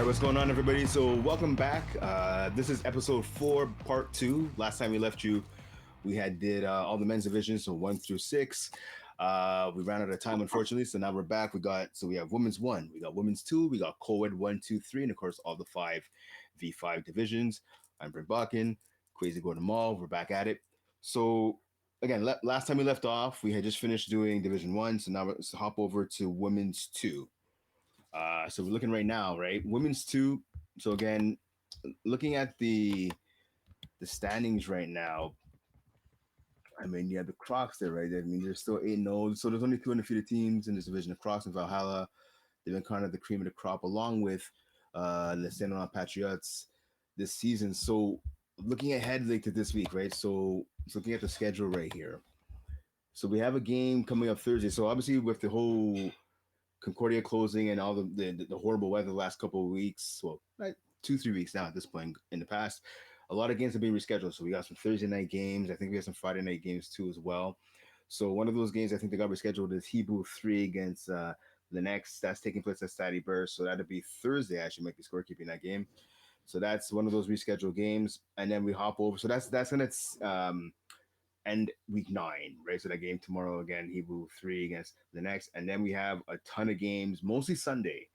what's going on, everybody? So welcome back. This is episode 4, part 2. Last time we left you, we did all the men's divisions, so 1 through 6. We ran out of time, unfortunately, so now we're back. We have women's 1, we got women's 2, we got co-ed 1, 2, 3, and of course all the 5v5 divisions. I'm Brent Bodkin, Quaysie going to Maule. We're back at it. So again, last time we left off, we had just finished doing division 1, so now let's hop over to women's 2. So we're looking right now, right? Women's 2. So again, looking at the standings right now, I mean, you have the Crocs there, right? I mean, they're still 8-0. So there's only 2 undefeated teams in this division. The Crocs and Valhalla, they've been kind of the cream of the crop, along with the San Juan Patriots this season. So looking ahead like to this week, right? So looking at the schedule right here. So we have a game coming up Thursday. So obviously with the whole Concordia closing and all the horrible weather the last couple of weeks, well, like 2-3 weeks now at this point in the past, a lot of games have been rescheduled. So we got some Thursday night games. I think we have some Friday night games too as well. So one of those games I think they got rescheduled is Hebrew 3 against the next. That's taking place at Stady Burst. So that'll be Thursday. I should make the scorekeeping that game. So that's one of those rescheduled games. And then we hop over. So that's gonna end week 9, right? So that game tomorrow again, Hebrew 3 against the next. And then we have a ton of games, mostly Sunday,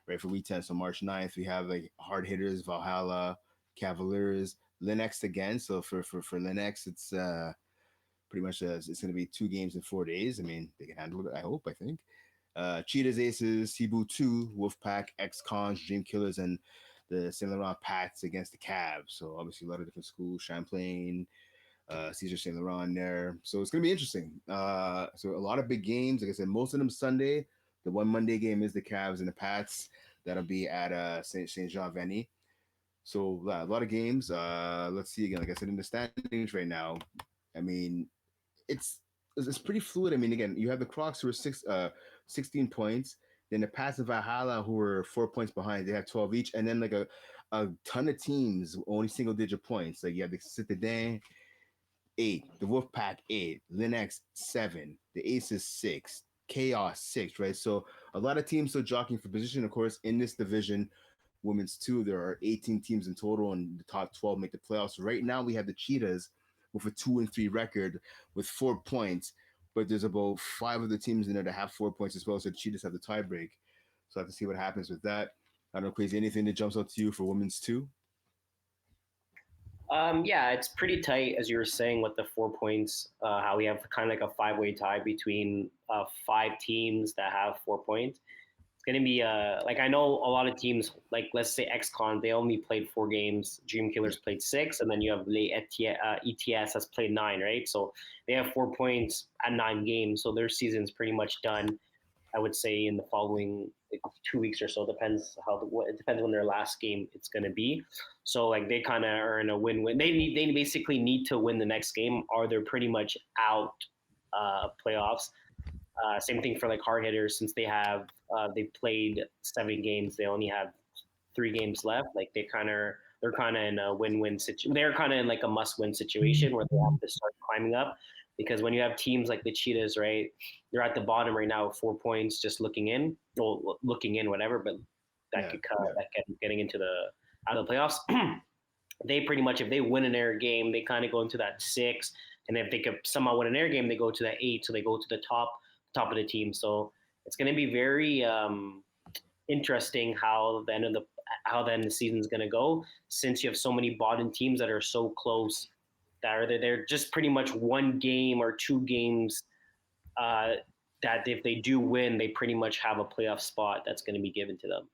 right? For week 10. So March 9th, we have like hard hitters, Valhalla, Cavaliers, Linux again. So for Linux, it's pretty much it's going to be 2 games in 4 days. I mean, they can handle it, I think. Cheetahs Aces, Cebu 2, Wolfpack, X-Cons, Dream Killers, and the Saint Laurent Pats against the Cavs. So obviously a lot of different schools, Champlain, Caesar Saint Laurent there. So it's going to be interesting. So a lot of big games. Like I said, most of them Sunday. The one Monday game is the Cavs and the Pats. That'll be at Saint Jean Veni. So a lot of games. Let's see again. Like I said, in the standings right now, I mean, it's pretty fluid. I mean, again, you have the Crocs who are 16 points. Then the Pats and Valhalla who are 4 points behind. They have 12 each. And then like a ton of teams only single digit points. Like you have the Citadin 8, the Wolfpack 8, Linux 7, the Aces 6, Chaos 6, right? So a lot of teams still jockeying for position. Of course, in this division, women's 2, there are 18 teams in total, and the top 12 make the playoffs. Right now, we have the Cheetahs with a 2-3 record with 4 points, but there's about 5 of the teams in there that have 4 points as well. So the Cheetahs have the tiebreak. So I have to see what happens with that. I don't know, Quaysie, anything that jumps out to you for women's 2? Yeah, it's pretty tight, as you were saying, with the 4 points. How we have kind of like a 5-way tie between 5 teams that have 4 points. It's going to be like I know a lot of teams, like let's say XCon, they only played 4 games. Dream Killers played 6, and then you have ETS has played 9, right? So they have 4 points at 9 games, so their season's pretty much done. I would say in the following 2 weeks or so. Depends it depends on their last game it's going to be. So like they kind of are in a win-win. They basically need to win the next game, or they're pretty much out playoffs. Same thing for like hard hitters, since they played 7 games, they only have 3 games left. Like they're kind of in a win-win situation. They're kind of in like a must-win situation where they have to start climbing up. Because when you have teams like the Cheetahs, right, they're at the bottom right now with 4 points, just looking in, whatever. But that could getting into out of the playoffs. They pretty much, if they win an air game, they kind of go into that 6, and if they could somehow win an air game, they go to that 8, so they go to the top of the team. So it's going to be very interesting how the end of the season is going to go, since you have so many bottom teams that are so close. They're just pretty much 1 game or 2 games that if they do win, they pretty much have a playoff spot that's going to be given to them.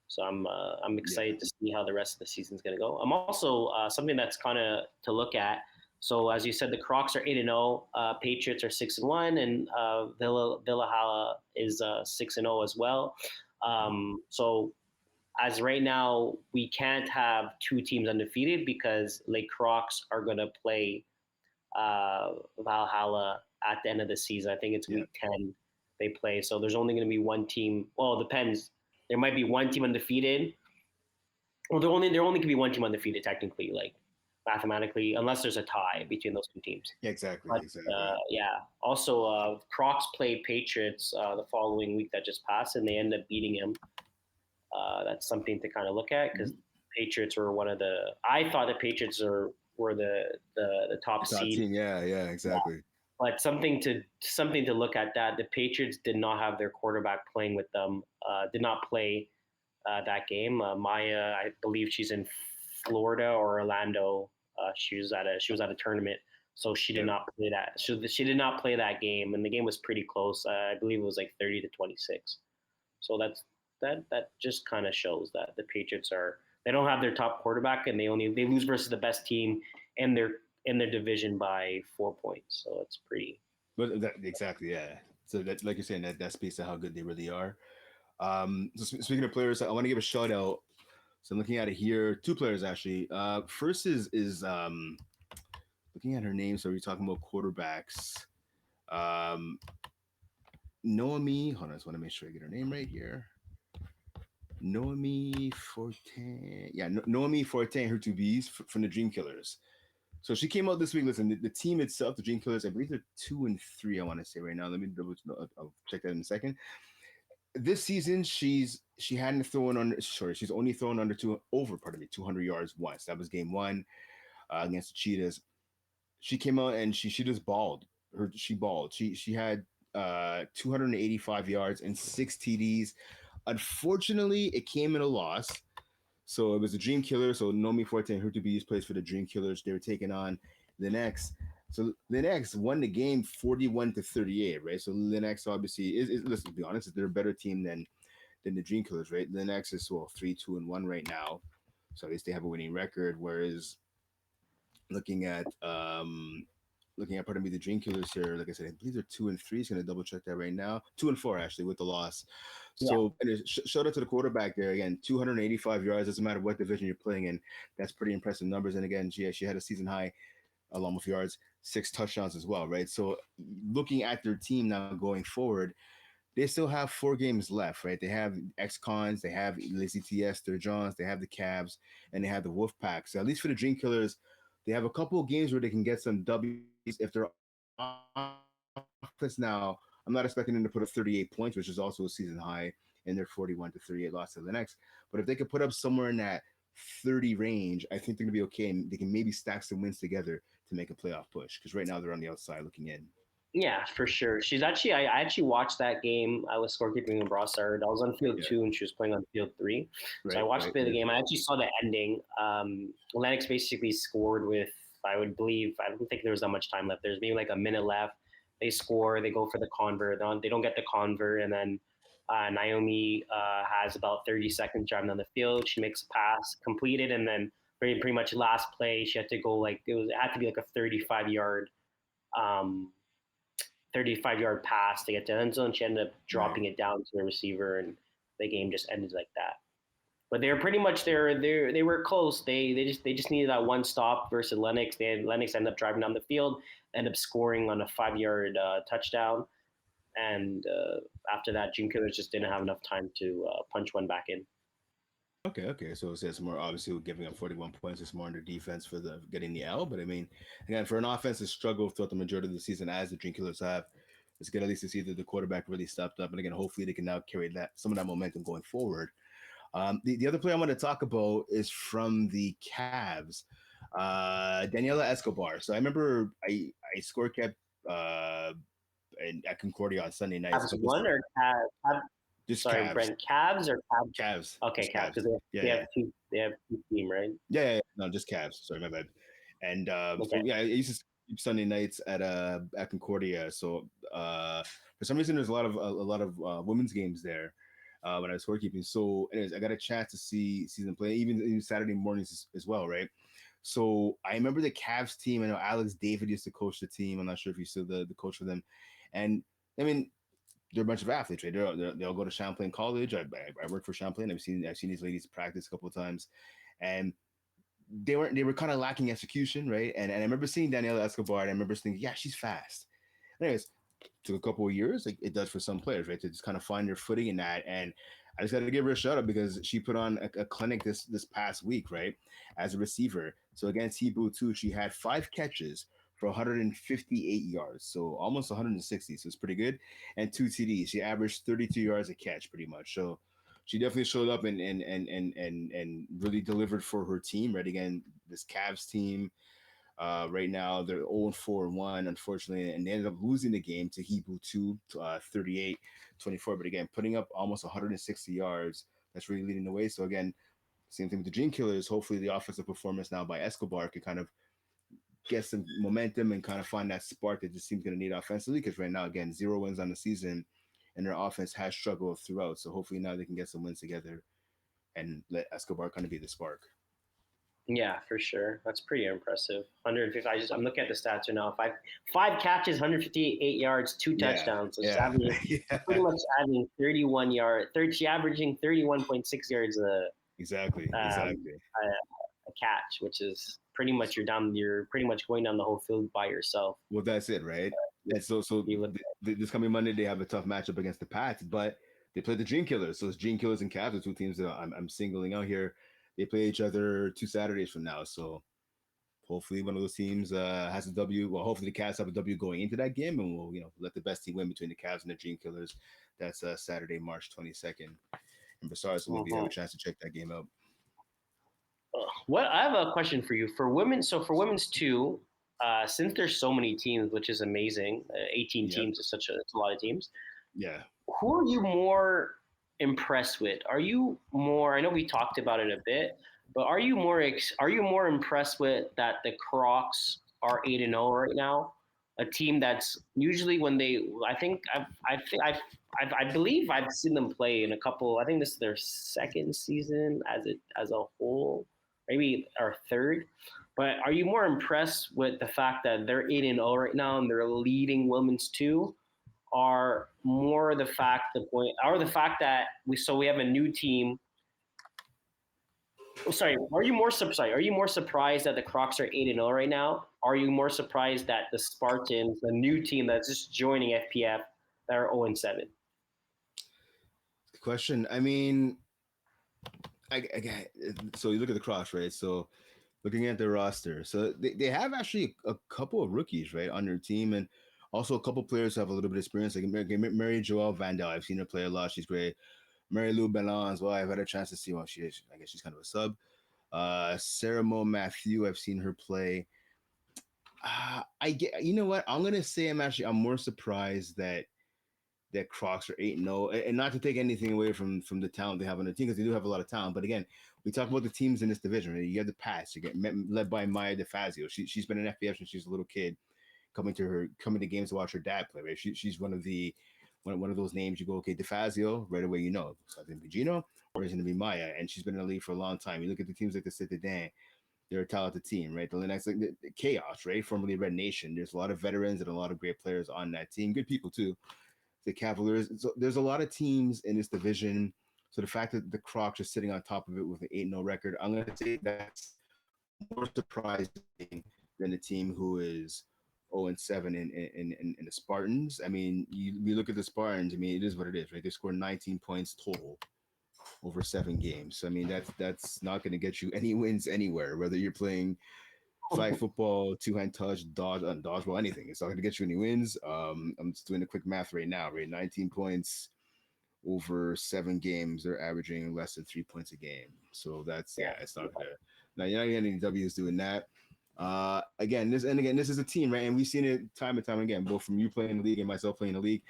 So I'm excited to see how the rest of the season is going to go. I'm also something that's kind of to look at. So as you said, the Crocs are 8-0, Patriots are 6-1, and Valhalla is 6-0 as well. So as right now, we can't have 2 teams undefeated because Lake Crocs are going to play Valhalla at the end of the season. I think it's week 10 they play. So there's only going to be 1 team. Well, it depends. There might be 1 team undefeated. Well, there only could be 1 team undefeated technically, like mathematically, unless there's a tie between those 2 teams. Yeah, exactly. But, Also, Crocs played Patriots the following week that just passed, and they ended up beating him. That's something to kind of look at because Mhm. Patriots were one of the. I thought the Patriots were the top The top seed, team, yeah, exactly. but something to look at that the Patriots did not have their quarterback playing with them. Did not play that game. Maya, I believe she's in Florida or Orlando. She was at a tournament, so she did Yeah. not play that. She did not play that game, and the game was pretty close. I believe it was like 30-26. So that just kind of shows that the Patriots are they don't have their top quarterback, and they lose versus the best team in their division by 4 points. So it's pretty. But exactly, yeah. So that, like you're saying, that speaks to how good they really are. So speaking of players, I want to give a shout out. So I'm looking at it here. Two players actually. First is looking at her name. So we're talking about quarterbacks. Um, Noemi. Hold on, I just want to make sure I get her name right here. Noemi Fortin. Yeah, Noemi Fortin, her two B's from the Dream Killers. So she came out this week. Listen, the team itself, the Dream Killers, I believe they're 2-3. I want to say right now. Let me double. I'll check that in a second. This season, she hadn't thrown under. Sorry, she's only thrown under two over. Pardon me, 200 yards once. That was game one against the Cheetahs. She came out and she just balled. She balled. She had 285 yards and six TDs. Unfortunately, it came in a loss. So it was the Dream Killers. So Nomi Forte and Hurtubise plays for the Dream Killers. They were taking on Linux. So Linux won the game 41-38, right? So Linux obviously let's be honest, they're a better team than the Dream Killers, right? Linux is 3-2-1 right now. So at least they have a winning record. Whereas looking at pardon me, the Dream Killers here, like I said, I believe they're 2-3. He's gonna double check that right now. 2-4 actually with the loss. Yeah. So anyways, shout out to the quarterback there again. 285 yards. Doesn't matter what division you're playing in. That's pretty impressive numbers. And again, she had a season high along with yards, 6 touchdowns as well, right? So looking at their team now going forward, they still have 4 games left, right? They have ex-cons, they have Lazy TS, their Johns, they have the Cavs, and they have the Wolf Pack. So at least for the Dream Killers, they have a couple of games where they can get some W's. If their offense now, I'm not expecting them to put up 38 points, which is also a season high, in their 41-38 loss to the next. But if they could put up somewhere in that 30 range, I think they're gonna be okay, and they can maybe stack some wins together to make a playoff push. Because right now they're on the outside looking in. Yeah, for sure. I actually watched that game. I was scorekeeping in Brossard. I was on field Yeah. two and she was playing on field three. So I Right. watched a Right. bit of the Right. game. I actually saw the ending. Lennox basically scored with, I would believe, I don't think there was that much time left. There's maybe like a minute left. They score, they go for the convert. They don't get the convert. And then Naomi has about 30 seconds driving down the field. She makes a pass, completed. And then pretty much last play, she had to go it had to be like a um, 35-yard pass to get to the end zone. She ended up Right. dropping it down to the receiver, and the game just ended like that. But they were pretty much they were close. They just needed that one stop versus Lennox. Lennox ended up driving down the field, ended up scoring on a 5-yard touchdown, and after that, June Killers just didn't have enough time to punch one back in. Okay. So it's more obviously giving up 41 points. It's more under defense for the getting the L. But I mean, again, for an offense to struggle throughout the majority of the season, as the Dream Killers have, it's good at least to see that the quarterback really stepped up. And again, hopefully they can now carry that some of that momentum going forward. The other player I want to talk about is from the Cavs, Daniela Escobar. So I remember I score kept at Concordia on Sunday nights a Cavs couple one or Cavs? just Sorry, Cavs, Brent. Cavs or Cavs? Cavs, Okay, just Cavs Cavs. because Yeah, they yeah. have two. They have two team, right? No, just Cavs. Sorry, my bad. And Okay. so yeah, I used to keep Sunday nights at Concordia. So for some reason, there's a lot of women's games there when I was scorekeeping. So anyways, I got a chance to see them play even Saturday mornings as well, right? So I remember the Cavs team. I know Alex David used to coach the team. I'm not sure if he's still the coach for them. And I mean, they're a bunch of athletes, right? They'll go to Champlain College. I work for Champlain. I've seen these ladies practice a couple of times, and they were kind of lacking execution, right? And I remember seeing Daniela Escobar, and I remember thinking, yeah, she's fast. Anyways, took a couple of years, like it does for some players, right? To just kind of find their footing in that. And I just got to give her a shout out because she put on a clinic this past week, right, as a receiver. So against Hebrew 2, she had 5 catches for 158 yards, so almost 160. So it's pretty good, and 2 TDs. She averaged 32 yards a catch, pretty much. So she definitely showed up and really delivered for her team. Right, again, this Cavs team. Right now, they're 0-4-1, unfortunately, and they ended up losing the game to Hebrew 2, 38-24. But again, putting up almost 160 yards, that's really leading the way. So again, same thing with the Dream Killers. Hopefully, the offensive performance now by Escobar can kind of get some momentum and kind of find that spark that this team's going to need offensively. Because right now, again, 0 wins on the season, and their offense has struggled throughout. So hopefully now they can get some wins together and let Escobar kind of be the spark. Yeah, for sure. That's pretty impressive. 150. I'm looking at the stats right now. Five catches, 158 yards, two Yeah, touchdowns. So she's yeah, pretty yeah. much averaging 31 yard. Third, she averaging 31.6 yards Exactly, um, exactly. a catch, which is pretty much you're pretty much going down the whole field by yourself. Well, that's it, right? And so You look this coming Monday they have a tough matchup against the Pats, but they play the Dream Killers. So it's Dream Killers and Cavs, the two teams that I'm singling out here. They play each other 2 Saturdays from now. So hopefully one of those teams has a W. Well, hopefully the Cavs have a W going into that game, and we'll let the best team win between the Cavs and the Dream Killers. That's Saturday, March 22nd in Broussard. So maybe you have a Mhm. chance to check that game out. What I have a question for you for women. So for women's too, since there's so many teams, which is amazing. 18 Yep. teams is it's a lot of teams. Yeah. Who are you more impressed with? Are you more? I know we talked about it a bit, but are you more impressed with that the Crocs are 8-0 right now? A team that's usually when they, I think I believe I've seen them play in a couple. I think this is their second season as a whole, maybe or third. But are you more impressed with the fact that they're 8-0 right now and they're leading women's too, are more the fact that we have a new team. Oh, sorry, are you more surprised that the Crocs are 8-0 right now? Are you more surprised that the Spartans, the new team that's just joining FPF, that are 0-7? Question. I mean, so you look at the Crocs, right? So looking at their roster, so they have actually a couple of rookies, right, on their team, and also a couple players who have a little bit of experience, like Mary Joelle Vandal. I've seen her play a lot. She's great. Mary Lou Bellon as well. I've had a chance to see. Well, she is. I guess she's kind of a sub. Sarah Mo Matthew. I've seen her play. I get. You know what? I'm more surprised that Crocs are 8-0, and not to take anything away from the talent they have on the team because they do have a lot of talent. But again, we talk about the teams in this division. Right? You get the Pats. You get led by Maya DeFazio. She's been in FPF since she's a little kid, coming to games to watch her dad play. Right? She's one of those names you go, okay, DeFazio, right away you know. It's either Gino or it's going to be Maya, and she's been in the league for a long time. You look at the teams like the Citadin, they're a talented team, right? The next, like the Chaos, right? Formerly Red Nation. There's a lot of veterans and a lot of great players on that team. Good people too. The Cavaliers. So there's a lot of teams in this division. So the fact that the Crocs are sitting on top of it with an 8-0 record, I'm going to say that's more surprising than the team who is 0-7 in the Spartans. I mean, we look at the Spartans. I mean, it is what it is, right? They scored 19 points total over 7 games. So I mean, that's not going to get you any wins anywhere. Whether you're playing flag football, two-hand touch, dodgeball, anything. It's not going to get you any wins. I'm just doing a quick math right now. Right, 19 points over 7 games. They're averaging less than 3 points a game. So that's Yeah. it's not gonna. Now you're not getting any W's doing that. Again, this is a team, right? And we've seen it time and time again, both from you playing the league and myself playing the league.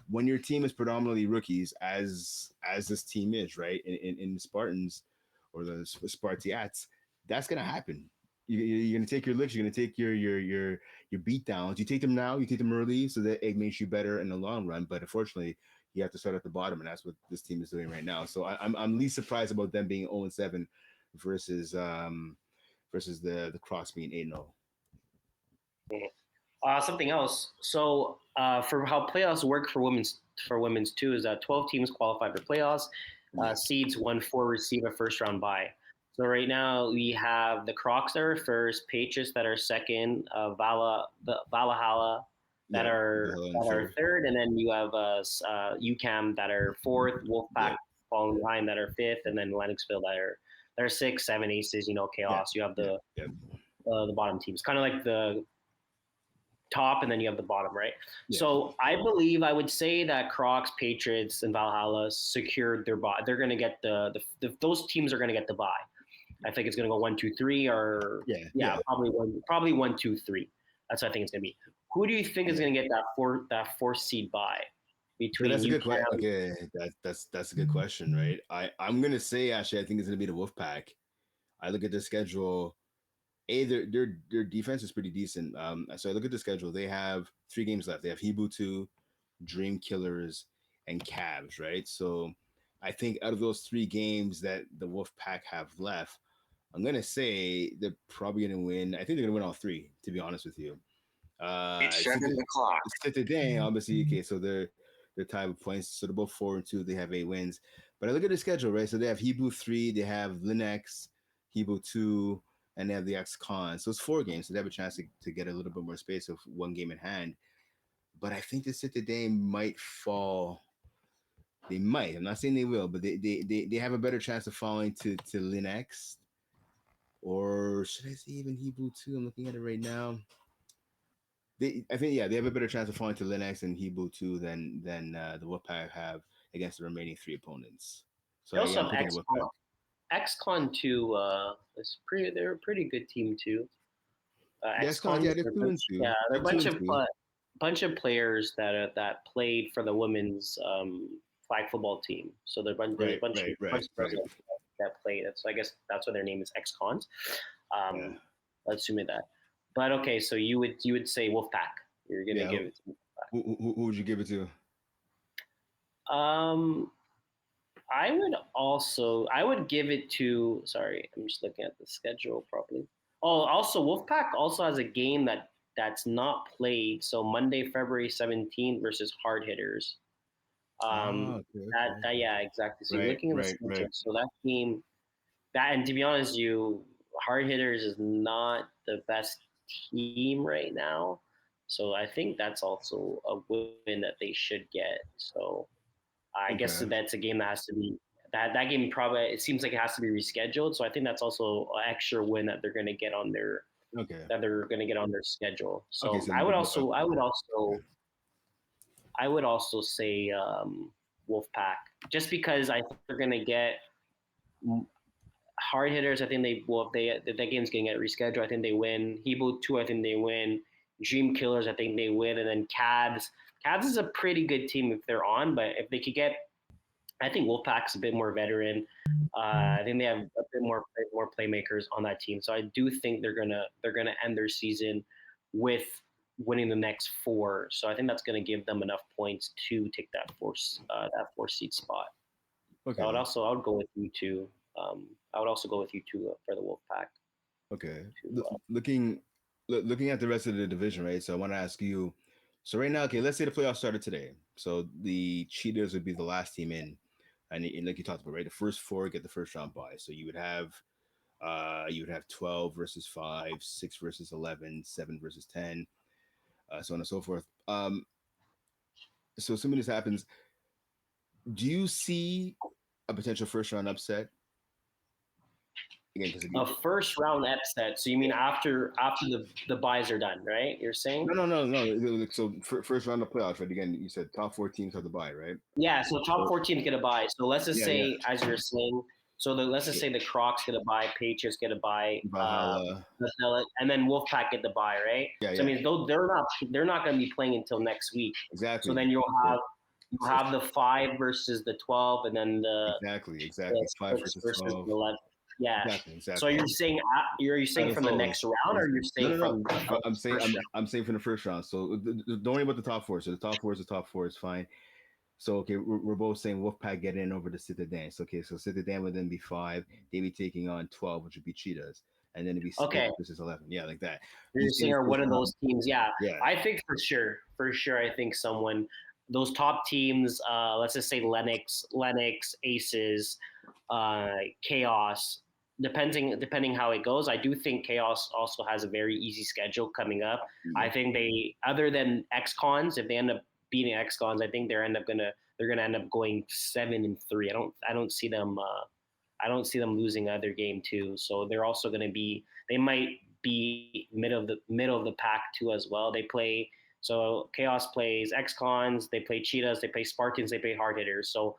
When your team is predominantly rookies, as this team is, right, in the Spartans or the Spartiats, that's gonna happen. You're gonna take your licks. You're gonna take your beat downs. You take them now. You take them early, so that it makes you better in the long run. But unfortunately, you have to start at the bottom, and that's what this team is doing right now. So I'm least surprised about them being 0-7 versus the Crocs being 8-0. Something else. So for how playoffs work for women's too is that 12 teams qualify for playoffs. Yeah, Seeds 1-4 receive a first round bye. So right now we have the Crocs that are first, Patriots that are second, the Valhalla yeah, that are third, and then you have UCAM that are fourth, yeah, Wolfpack falling behind that are fifth, and then Lennoxville that are six, seven aces. You know, yeah, chaos. You have yeah, yeah. the bottom teams, kind of like the top, and then you have the bottom, right? Yeah. So I believe I would say that Crocs, Patriots, and Valhalla secured their bye. They're going to get those teams are going to get the bye. I think it's going to go 1, 2, 3, or probably 1, 2, 3. That's what I think it's going to be. Who do you think is going to get that fourth seed bye between? That's a good question. Okay, that's a good question, right? I'm gonna say actually I think it's gonna be the Wolfpack. I look at the schedule. Their defense is pretty decent. So I look at the schedule. They have 3 games left. They have Hebrew 2, Dream Killers, and Cavs, right? So I think out of those 3 games that the Wolfpack have left, I'm gonna say they're probably gonna win. I think they're gonna win all 3, to be honest with you. It's 7 o'clock. Today, obviously, okay, so they're tied with points. So they're both 4-2. They have 8 wins. But I look at the schedule, right? So they have Hebrew 3, they have Linux, Hebrew 2, and they have the X-Con. So it's 4 games. So they have a chance to get a little bit more space with 1 game in hand. But I think the today might fall. They might. I'm not saying they will, but they have a better chance of falling to Linux. Or should I say even Hebrew 2? I'm looking at it right now. I think they have a better chance of falling to Linux and Hebrew 2 than the Wolfpack have against the remaining 3 opponents. So they also have X-Con. X-Con 2 is pretty. They're a pretty good team too. X-Con, they're 2-2. Yeah, they're a bunch of players that played for the women's flag football team. So they're a bunch of that played. So I guess that's why their name is X-Cons. Let's assume that. But okay, so you would say Wolfpack. You're gonna give it to Wolfpack. Who would you give it to? I would give it to. Sorry, I'm just looking at the schedule properly. Oh, also Wolfpack also has a game that's not played. So Monday, February 17th versus Hard Hitters. Exactly. So you're looking at the schedule. So that game, and to be honest, Hard Hitters is not the best team right now. So I think that's also a win that they should get. So I guess that's a game that has to be that game probably, it seems like it has to be rescheduled. So I think that's also an extra win that they're going to get on their schedule. So I would also say Wolfpack, just because I think they're going to get Hard Hitters. I think that game's going to get rescheduled. I think they win. Hebrew 2, I think they win. Dream Killers, I think they win. And then Cavs is a pretty good team if they're on, but if they could get, I think Wolfpack's a bit more veteran. I think they have a bit more playmakers on that team. So I do think they're gonna end their season with winning the next 4. So I think that's gonna give them enough points to take that 4 seed spot. Okay. I would go with you too. I would also go with you too for the Wolfpack. Okay. Looking at the rest of the division, right? So I want to ask you. So right now, okay, let's say the playoffs started today. So the Cheetahs would be the last team in, and like you talked about, right? The first 4 get the first round bye. So you would have 12 versus 5, 6 versus 11, 7 versus 10, so on and so forth. So assuming this happens, do you see a potential first round upset? Again, a first round upset. So you mean after the buys are done, right? You're saying? No. So first round of playoffs, right? Again, you said top 4 teams have the bye, right? Yeah. So top 4 teams get a bye. So let's just say, as you're saying, let's just say the Crocs get a bye, Patriots get a bye, and then Wolfpack get the bye, right? Yeah. So I mean, they're not going to be playing until next week. Exactly. So then you'll have the 5 versus the 12, and then the exactly 5 versus 12. 11. Yeah. Exactly. So you're saying from the next round, or you're saying from? I'm saying from the first round. So don't worry about the top 4. So the top 4 is the top 4. It's fine. So okay, we're both saying Wolfpack get in over the Citadin. So okay, so Citadin would then be 5. They'd be taking on 12, which would be Cheetahs, and then it'd be 6 versus 11. Yeah, like that. You're saying are one of those teams? Yeah. I think for sure. I think those top teams. Let's just say Lennox, Aces, Chaos. Depending how it goes, I do think Chaos also has a very easy schedule coming up. Mm-hmm. I think other than X-Cons, if they end up beating X-Cons, I think they're gonna end up going 7-3. I don't see them losing either game too. So they're also gonna be. They might be middle of the pack too as well. They play so Chaos plays Ex-Cons, they play Cheetahs, they play Spartans, they play Hard Hitters. So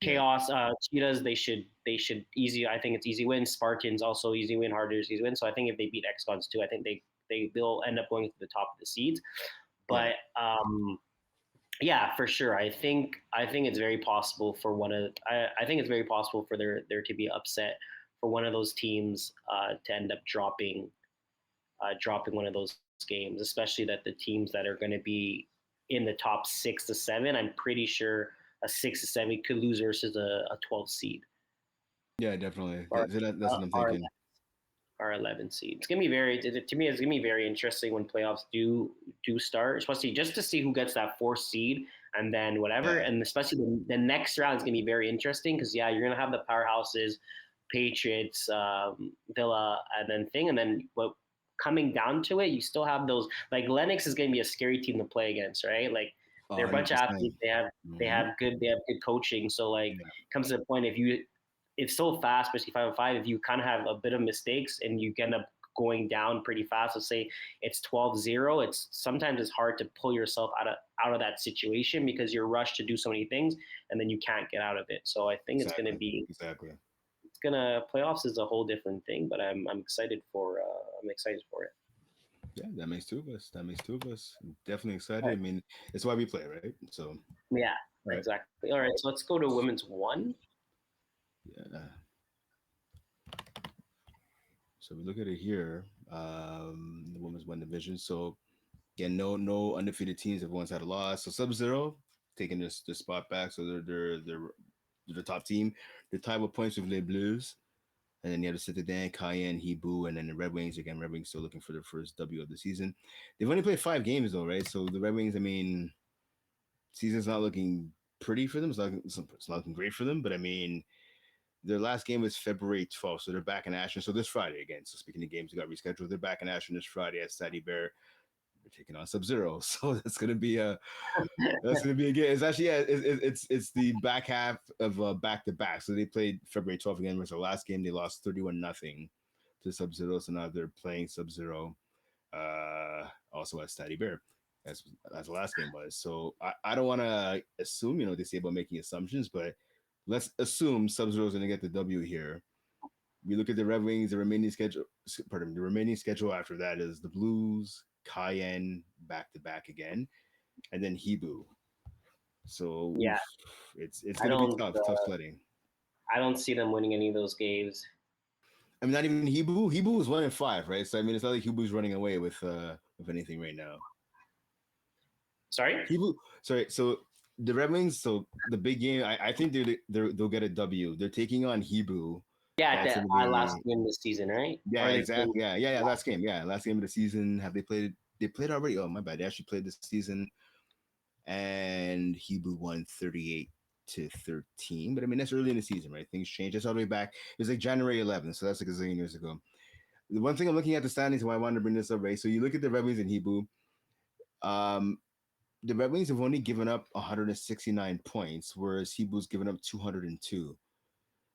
Chaos, Cheetahs, they should easy. I think it's easy win. Spartans also easy win. Hard Hitters easy win. So I think if they beat Ex-Cons too, I think they'll end up going to the top of the seeds. But yeah, for sure. I think it's very possible for I think it's very possible for there to be upset for one of those teams to end up dropping one of those games, especially that the teams that are going to be in the top 6 to 7, I'm pretty sure a 6 to 7 could lose versus a 12 seed. Yeah, definitely. That's what I'm thinking. Our 11 seed. It's gonna be to me. It's gonna be very interesting when playoffs do start, especially just to see who gets that 4th seed and then whatever. And especially the next round is gonna be very interesting because you're gonna have the powerhouses, Patriots, Villa, and then coming down to it, you still have those like Lennox is gonna be a scary team to play against, right? Like they're a bunch of athletes. They have good coaching. So like comes to the point it's so fast, especially 5-on-5. If you kind of have a bit of mistakes and you end up going down pretty fast, let's say it's 12-0, sometimes it's hard to pull yourself out of that situation because you're rushed to do so many things and then you can't get out of it. So I think it's going to be playoffs is a whole different thing, but I'm excited for it. Yeah, that makes two of us. Definitely excited. Right. I mean, it's why we play, right? So yeah, exactly. All right, so let's go to women's 1. Yeah. So we look at it here. The women's 1 division. So again, no undefeated teams. Everyone's had a loss. So Sub-Zero taking their spot back. So they're the top team. They're tied with points with Les Bleus. And then you have the Citadin, Cayenne, Hebrew, and then the Red Wings. Again, Red Wings still looking for their first W of the season. They've only played 5 games though, right? So the Red Wings, I mean, season's not looking pretty for them. It's not looking great for them. But I mean, their last game was February 12th, so they're back in action. So this Friday again. So speaking of games that got rescheduled, they're back in action this Friday at Stade Bear. They're taking on Sub-Zero, so that's gonna be a game. It's actually it's the back half of back to back. So they played February 12th again. Was the last game they lost 31-0 to Sub-Zero. So now they're playing Sub-Zero, also at Stade Bear. As the last game was. So I don't want to assume they say about making assumptions, but let's assume Sub-Zero is going to get the W here. We look at the Red Wings, the remaining schedule after that is the Blues, Cayenne, back-to-back again, and then Hebrew. So yeah, it's going to be tough sledding. I don't see them winning any of those games. I mean, not even Hebrew. Hebrew is 1-5, right? So I mean, it's not like Hebrew's running away with anything right now. Sorry? Hebrew. Sorry. So the Red Wings, so the big game, I think they'll get a W. They're taking on Hebrew. Yeah, last game of the season, right? Yeah, exactly. Yeah, last game. Yeah, last game of the season. Have they played? They played already. Oh, my bad. They actually played this season, and Hebrew won 38-13. But I mean, that's early in the season, right? Things change. That's all the way back. It was like January 11th, so that's like a zillion years ago. The one thing I'm looking at the standings, why I wanted to bring this up, right? So you look at the Red Wings and Hebrew. The Red Wings have only given up 169 points, whereas Hebrew's given up 202.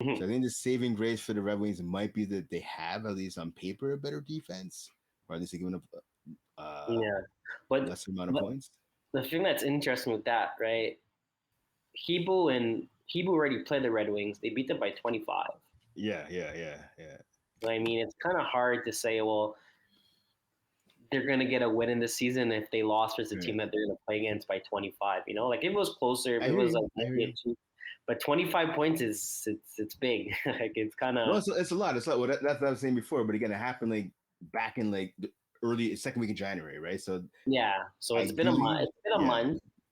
Mm-hmm. So I think the saving grace for the Red Wings might be that they have, at least on paper, a better defense, or at least they're giving up lesser amount of points. The thing that's interesting with that, right? Hebrew already played the Red Wings. They beat them by 25. Yeah. I mean, it's kind of hard to say, well, they're going to get a win in this season if they lost versus a team that they're going to play against by 25, Like if it was closer, if it was like, but 25 points it's big. Like it's kind of. No, it's a lot. It's like, well, that's what I was saying before, but again, it happened like back in like the early second week of January, right? So yeah, so it's been a month.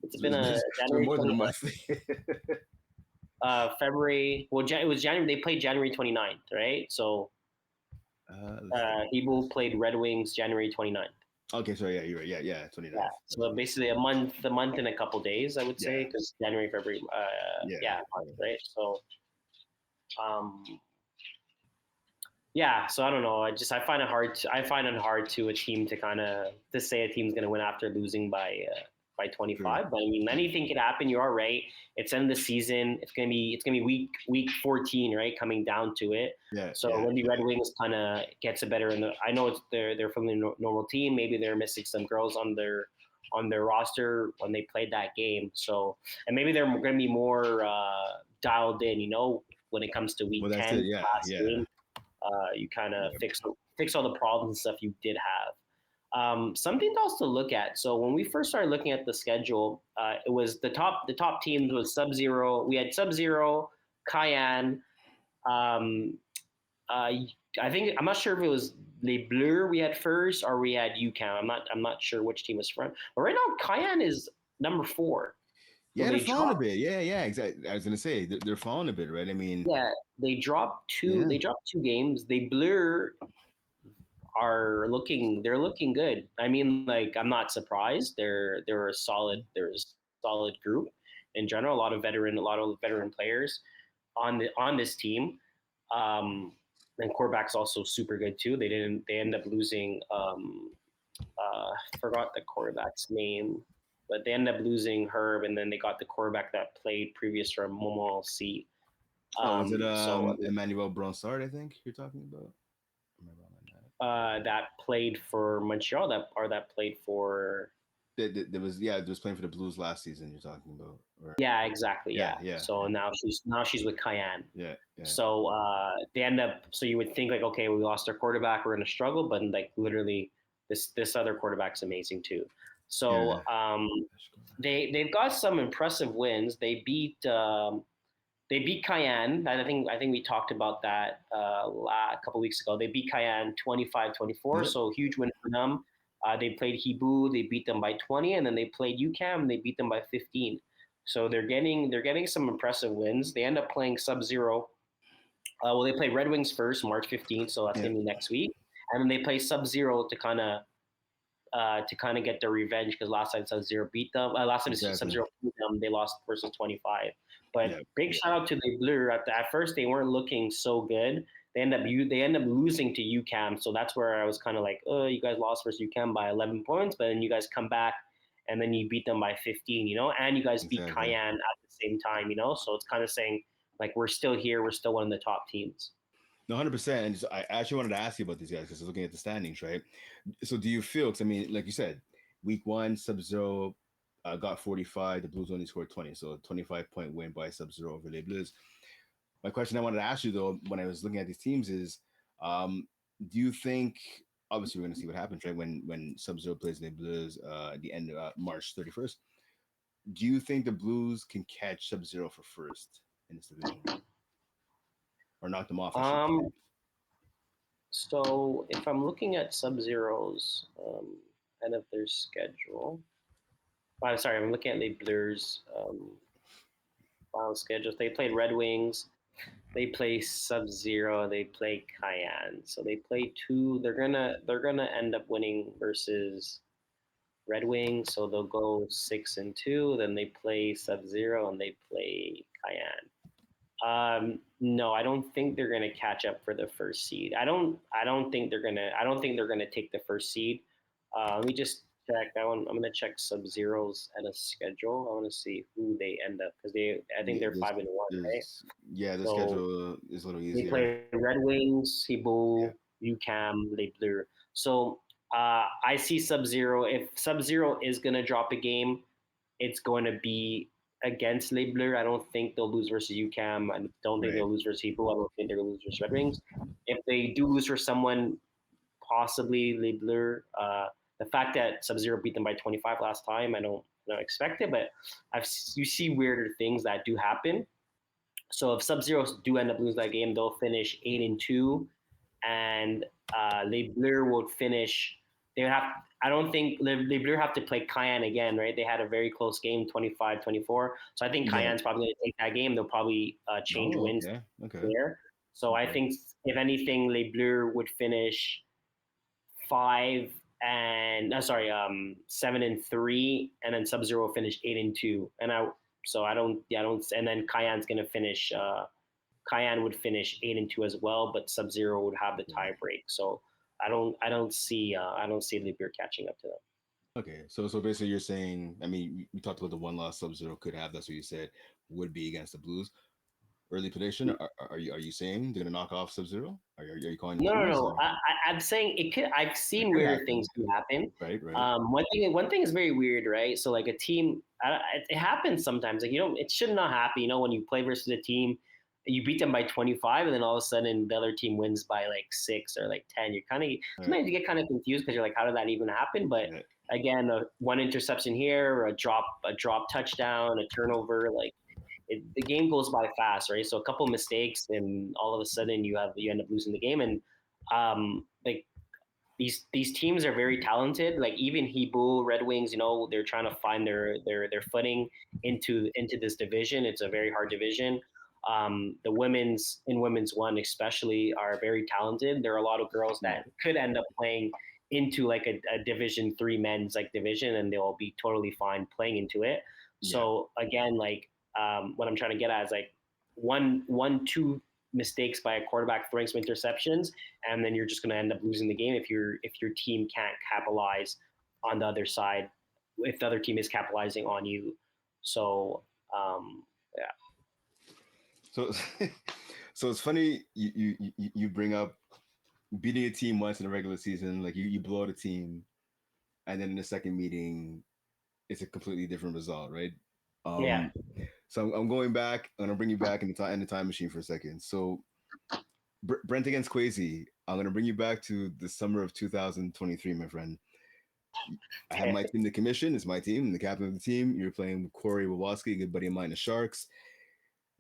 It's been a January more than a month. February. Well, it was January. They played January 29th, right? So. Hebrew played Red Wings January 29th. Okay, so yeah, you're right. Yeah, 29th. Yeah, so basically a month and a couple days, I would say, because January, February, right? So, so I don't know. I find it hard to a team to say a team's going to win after losing by by 25. But I mean, anything could happen. You are right. It's end of the season. It's gonna be week 14, right? Coming down to it. Yeah. So when the Red Wings kind of gets a better, I know they're from the normal team. Maybe they're missing some girls on their roster when they played that game. So, and maybe they're going to be more dialed in, when it comes to week 10, last game. You kind of fix all the problems and stuff you did have. Something else to look at. So when we first started looking at the schedule, it was the top teams was Sub-Zero. We had Sub-Zero, Cayenne. I think I'm not sure if it was Les Bleus we had first or we had UQAM. I'm not sure which team was front. But right now, Cayenne is number 4. So they're falling a bit. Yeah, exactly. I was gonna say they're falling a bit, right? I mean, they dropped 2. Yeah. They dropped 2 games. Les Bleus are looking good. I mean, like, I'm not surprised. They're a solid group in general. A lot of veteran players on this team. And quarterback's also super good too. They end up losing. Forgot the quarterback's name, but they ended up losing Herb, and then they got the quarterback that played previous from Maule. Is it Emmanuel Bronsard? I think you're talking about. That played for Montreal. That played for. There was playing for the Blues last season. You're talking about. Or... Yeah, exactly. Yeah. So now she's with Cayenne. Yeah. So they end up. So you would think like, okay, we lost our quarterback, we're gonna struggle, but like literally, this other quarterback's amazing too. So they've got some impressive wins. They beat Cayenne. I think we talked about that a couple weeks ago. They beat Cayenne 25-24. So huge win for them. They played Hibu, they beat them by 20, and then they played UQAM, they beat them by 15. So they're getting some impressive wins. They end up playing Sub-Zero. They play Red Wings first, March 15th, so that's gonna be next week, and then they play Sub-Zero to kind of get their revenge because last time Sub-Zero beat them. Sub-Zero beat them, they lost versus 25. But big shout out to the Blue. At first, they weren't looking so good. They end up losing to UQAM, so that's where I was kind of like, oh, you guys lost versus UQAM by 11 points, but then you guys come back and then you beat them by 15, and you guys beat Cayenne at the same time, so it's kind of saying like we're still here, we're still one of the top teams. No, 100%. And I actually wanted to ask you about these guys because I was looking at the standings, right? So do you feel? Because I mean, like you said, week 1 Sub-Zero got 45, the Blues only scored 20, so a 25-point win by Sub-Zero over Les Blues. My question I wanted to ask you, though, when I was looking at these teams is, do you think, obviously we're going to see what happens, right, when Sub-Zero plays Les Blues at the end of March 31st, do you think the Blues can catch Sub-Zero for first in this division? Or knock them off? So if I'm looking at Sub-Zero's end of their schedule, I'm sorry, I'm looking at Les Blues final schedules. They played Red Wings. They play Sub-Zero. They play Cayenne. So they play 2. They're gonna end up winning versus Red Wings. So they'll go 6-2. Then they play Sub-Zero and they play Cayenne. No, I don't think they're gonna catch up for the first seed. I don't think they're gonna take the first seed. Let me just check. I'm gonna check Sub-Zero's at a schedule. I want to see who they end up because I think they're 5-1, right? Yeah, the schedule is a little easier. They play Red Wings, Hibu, UQAM, Les Bleus. So I see Sub-Zero. If Sub-Zero is gonna drop a game, it's going to be against Les Bleus. I don't think they'll lose versus UQAM. I don't think they'll lose versus Hibu. I don't think they're gonna lose versus Red Wings. If they do lose for someone, possibly Les Bleus. The fact that Sub-Zero beat them by 25 last time, I don't expect it, but you see weirder things that do happen. So if Sub-Zero do end up losing that game, they'll finish 8-2, and Les Bleus would finish. They would have. I don't think Les Bleus have to play Cayenne again, right? They had a very close game, 25-24. So I think Cayenne's probably going to take that game. They'll probably change wins there. So I think if anything, Les Bleus would finish 7-3, and then Sub-Zero finished 8-2, and and then Cayenne's gonna finish. Cayenne would finish 8-2 as well, but Sub-Zero would have the tie break. So I don't see Les Bleus catching up to them. Okay, so basically you're saying, I mean, we talked about the one loss Sub-Zero could have. That's what you said would be against the Blues. Early prediction. Are you saying they're gonna knock off Sub-Zero? Are you calling the No, no, Blues? no. I'm saying it could. I've It seen could weirder things happen. can happen. Right, right. One thing is very weird, right? So like a team, it happens sometimes. Like it should not happen. When you play versus a team, you beat them by 25, and then all of a sudden the other team wins by like 6 or like 10. You're kind of sometimes you get kind of confused because you're like, how did that even happen? But Right. again, one interception here, a drop touchdown, a turnover, like the game goes by fast, right? So a couple mistakes, and all of a sudden you end up losing the game. And like these teams are very talented. Like even Hebrew Red Wings, they're trying to find their footing into this division. It's a very hard division. The women's one especially are very talented. There are a lot of girls that could end up playing into like a Division 3 men's like division, and they'll be totally fine playing into it. Yeah. So again, like what I'm trying to get at is like two mistakes by a quarterback throwing some interceptions, and then you're just going to end up losing the game if your team can't capitalize on the other side, if the other team is capitalizing on you. So yeah. So, so it's funny you bring up beating a team once in a regular season, like you blow out a team, and then in the second meeting, it's a completely different result, right? Yeah. So I'm going back. I'm gonna bring you back in the time machine for a second. So Brent against Quaysie. I'm gonna bring you back to the summer of 2023, my friend. I have my team, the commission. It's my team. The captain of the team. You're playing with Corey Wawaski, a good buddy of mine, the Sharks.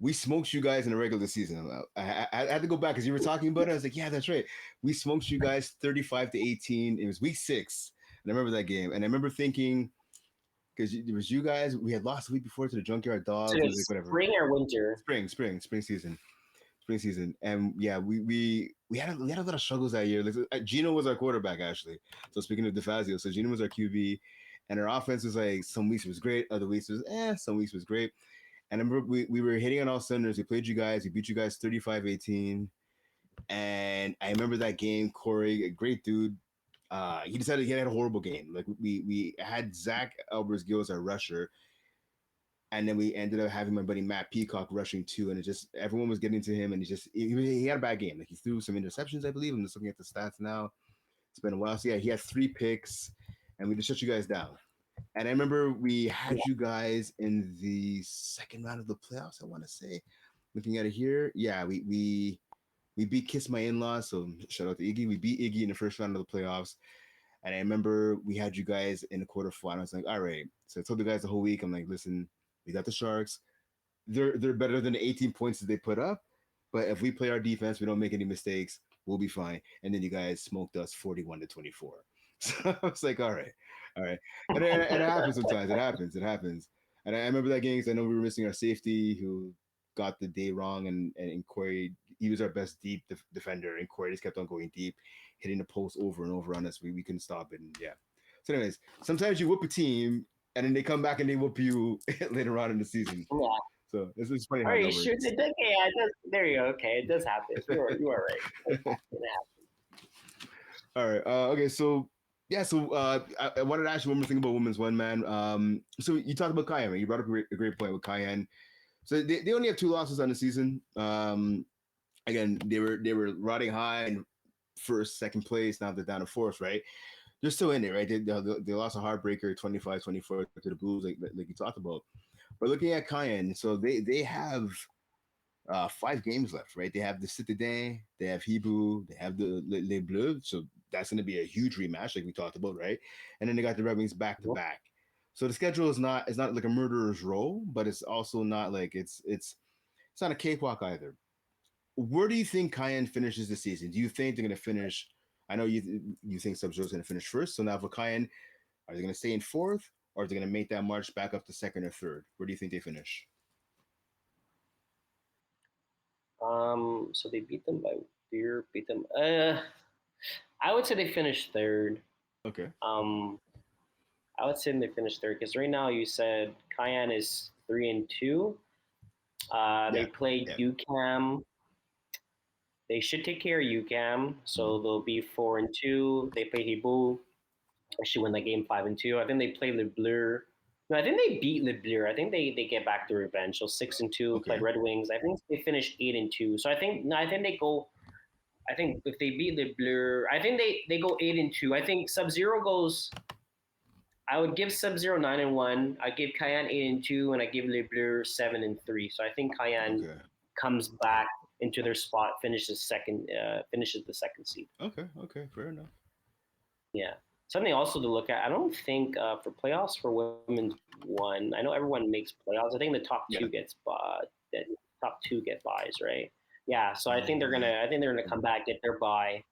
We smoked you guys in the regular season. I had to go back because you were talking about it. I was like, yeah, that's right. We smoked you guys 35-18. It was week 6. And I remember that game. And I remember thinking, because it was you guys, we had lost the week before to the Junkyard So Dogs. It was like, it's whatever. spring or winter? Spring season. And yeah, we had a lot of struggles that year. Like, Gino was our quarterback, actually. So speaking of DeFazio, so Gino was our QB. And our offense was like, some weeks was great, other weeks was some weeks was great. And I remember we were hitting on all cylinders. We played you guys. We beat you guys 35-18. And I remember that game, Corey, a great dude. He decided he had a horrible game. Like we had Zach Albers-Gill as our rusher. And then we ended up having my buddy Matt Peacock rushing too. And it just, everyone was getting to him. And he had a bad game. Like he threw some interceptions, I believe. I'm just looking at the stats now. It's been a while. So yeah, he had 3 picks. And we just shut you guys down. And I remember we had you guys in the second round of the playoffs, I want to say. Looking at it here. Yeah, we beat Kiss My In-Laws, so shout out to Iggy. We beat Iggy in the first round of the playoffs. And I remember we had you guys in the quarterfinals. I was like, all right. So I told the guys the whole week, I'm like, listen, we got the Sharks. They're better than the 18 points that they put up. But if we play our defense, we don't make any mistakes, we'll be fine. And then you guys smoked us 41-24. So I was like, all right. And it happens sometimes. It happens. And I remember that game because I know we were missing our safety who got the day wrong. And Corey, he was our best deep defender. And Corey just kept on going deep, hitting the post over and over on us. We couldn't stop it. And yeah. So anyways, sometimes you whoop a team and then they come back and they whoop you later on in the season. Yeah. So this is funny how Are that you sure? works. Yeah, it does. There you go. Okay, it does happen. You are right. It All right. Okay. So yeah. So I wanted to ask you one more thing about women's one, man. So you talked about Cayenne. Right? You brought up a great point with Cayenne. So they only have 2 losses on the season. Again, they were riding high in first, second place. Now they're down to 4th. Right. They're still in it, right? They lost a heartbreaker 25-24 to the Blues, like you talked about. But looking at Cayenne, so they have 5 games left, right? They have the Citadin, they have Hebrew, they have the Les Bleus. So that's going to be a huge rematch, like we talked about, right? And then they got the Red Wings back to back. So the schedule is not like a murderer's row, but it's also not like it's not a cakewalk either. Where do you think Cayenne finishes the season? Do you think they're going to finish? I know you think Sub-Zero is going to finish first. So now for Cayenne, are they going to stay in 4th, or are they going to make that march back up to 2nd or 3rd? Where do you think they finish? So they beat them by beat them. I would say they finished 3rd. Okay. I would say they finished 3rd because right now you said Cayenne is 3-2. They played UCAM. They should take care of UCAM, so they'll be 4-2. They play Hibu. especially when they game 5-2. I think they play Le Bleu. No, I think they beat Le Bleu. I think they get back to revenge. So 6-2 Okay. played Red Wings. I think they finished 8-2. So I think they go. I think if they beat Le Bleu, I think they go 8-2. I think Sub-Zero goes. I would give Sub-Zero 9-1. I give Cayenne 8-2, and I give Le Bleu 7-3. So I think Cayenne comes back into their spot, finishes the second seed. Okay, fair enough. Yeah. Something also to look at. I don't think for playoffs for women's one. I know everyone makes playoffs. I think the top two gets the top two get buys, right? Yeah. So I think they're gonna come back, get their buy,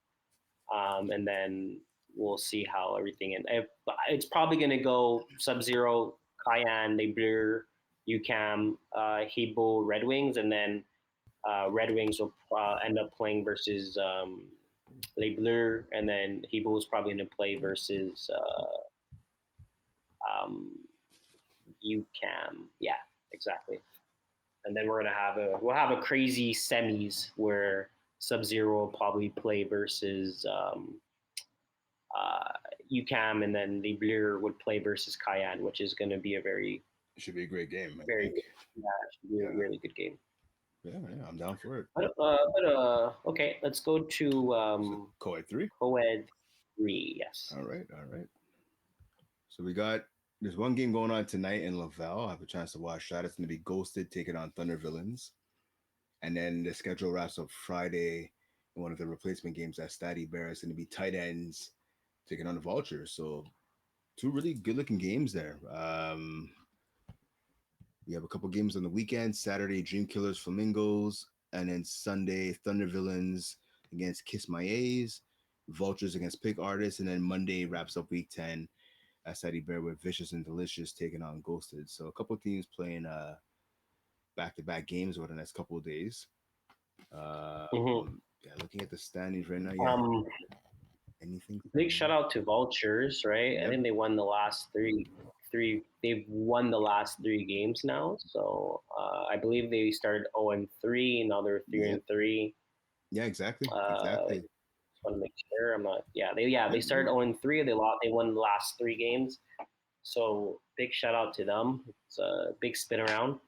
and then we'll see how everything. And it's probably gonna go Sub-Zero, Cayenne, Les Bleus, UCAM, Hebo, Red Wings, and then Red Wings will end up playing versus. Les Bleus, and then Hebo is probably going to play versus UCAM. Yeah, exactly. And then we'll have a crazy semis where Sub-Zero will probably play versus UCAM, and then Les Bleus would play versus Cayenne, which is going to be it should be a great game. Very good. Yeah, it should be a really good game. Yeah, I'm down for it. Okay, let's go to Co-ed 3. Co-ed 3, yes. All right. So there's one game going on tonight in Laval. I have a chance to watch that. It's going to be Ghosted taking on Thunder Villains, and then the schedule wraps up Friday. In one of the replacement games at Stady Bear, it's going to be Tight Ends taking on the Vultures. So 2 really good-looking games there. We have a couple games on the weekend. Saturday, Dream Killers, Flamingos. And then Sunday, Thunder Villains against Kiss My A's. Vultures against Pig Artists. And then Monday wraps up week 10 at Stady Bear with Vicious and Delicious taking on Ghosted. So a couple of teams playing back-to-back games over the next couple of days. Yeah, looking at the standings right now. Yeah. Anything? Big shout out to Vultures, right? Yep. I think they won the last three. They've won the last 3 games now. So I believe they started 0-3, now they're 3-3. Yeah, exactly. Just want to make sure I'm not. Yeah, they started 0-3. They won the last 3 games. So big shout out to them. It's a big spin around,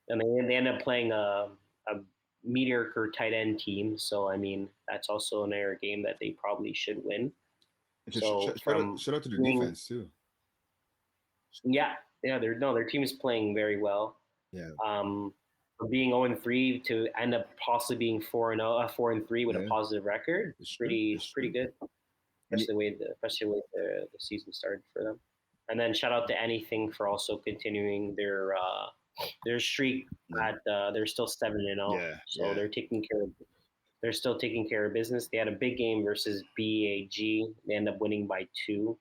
and they end up playing a mediocre tight end team. So I mean that's also another game that they probably should win. So shout out to the defense too. Yeah, their team is playing very well. Yeah. Being 0-3 to end up possibly being 4-3 with a positive record, it's pretty good. Especially the way the season started for them. And then shout out to Anything for also continuing their streak at they're still 7-0. So they're still taking care of business. They had a big game versus BAG. They end up winning by 2.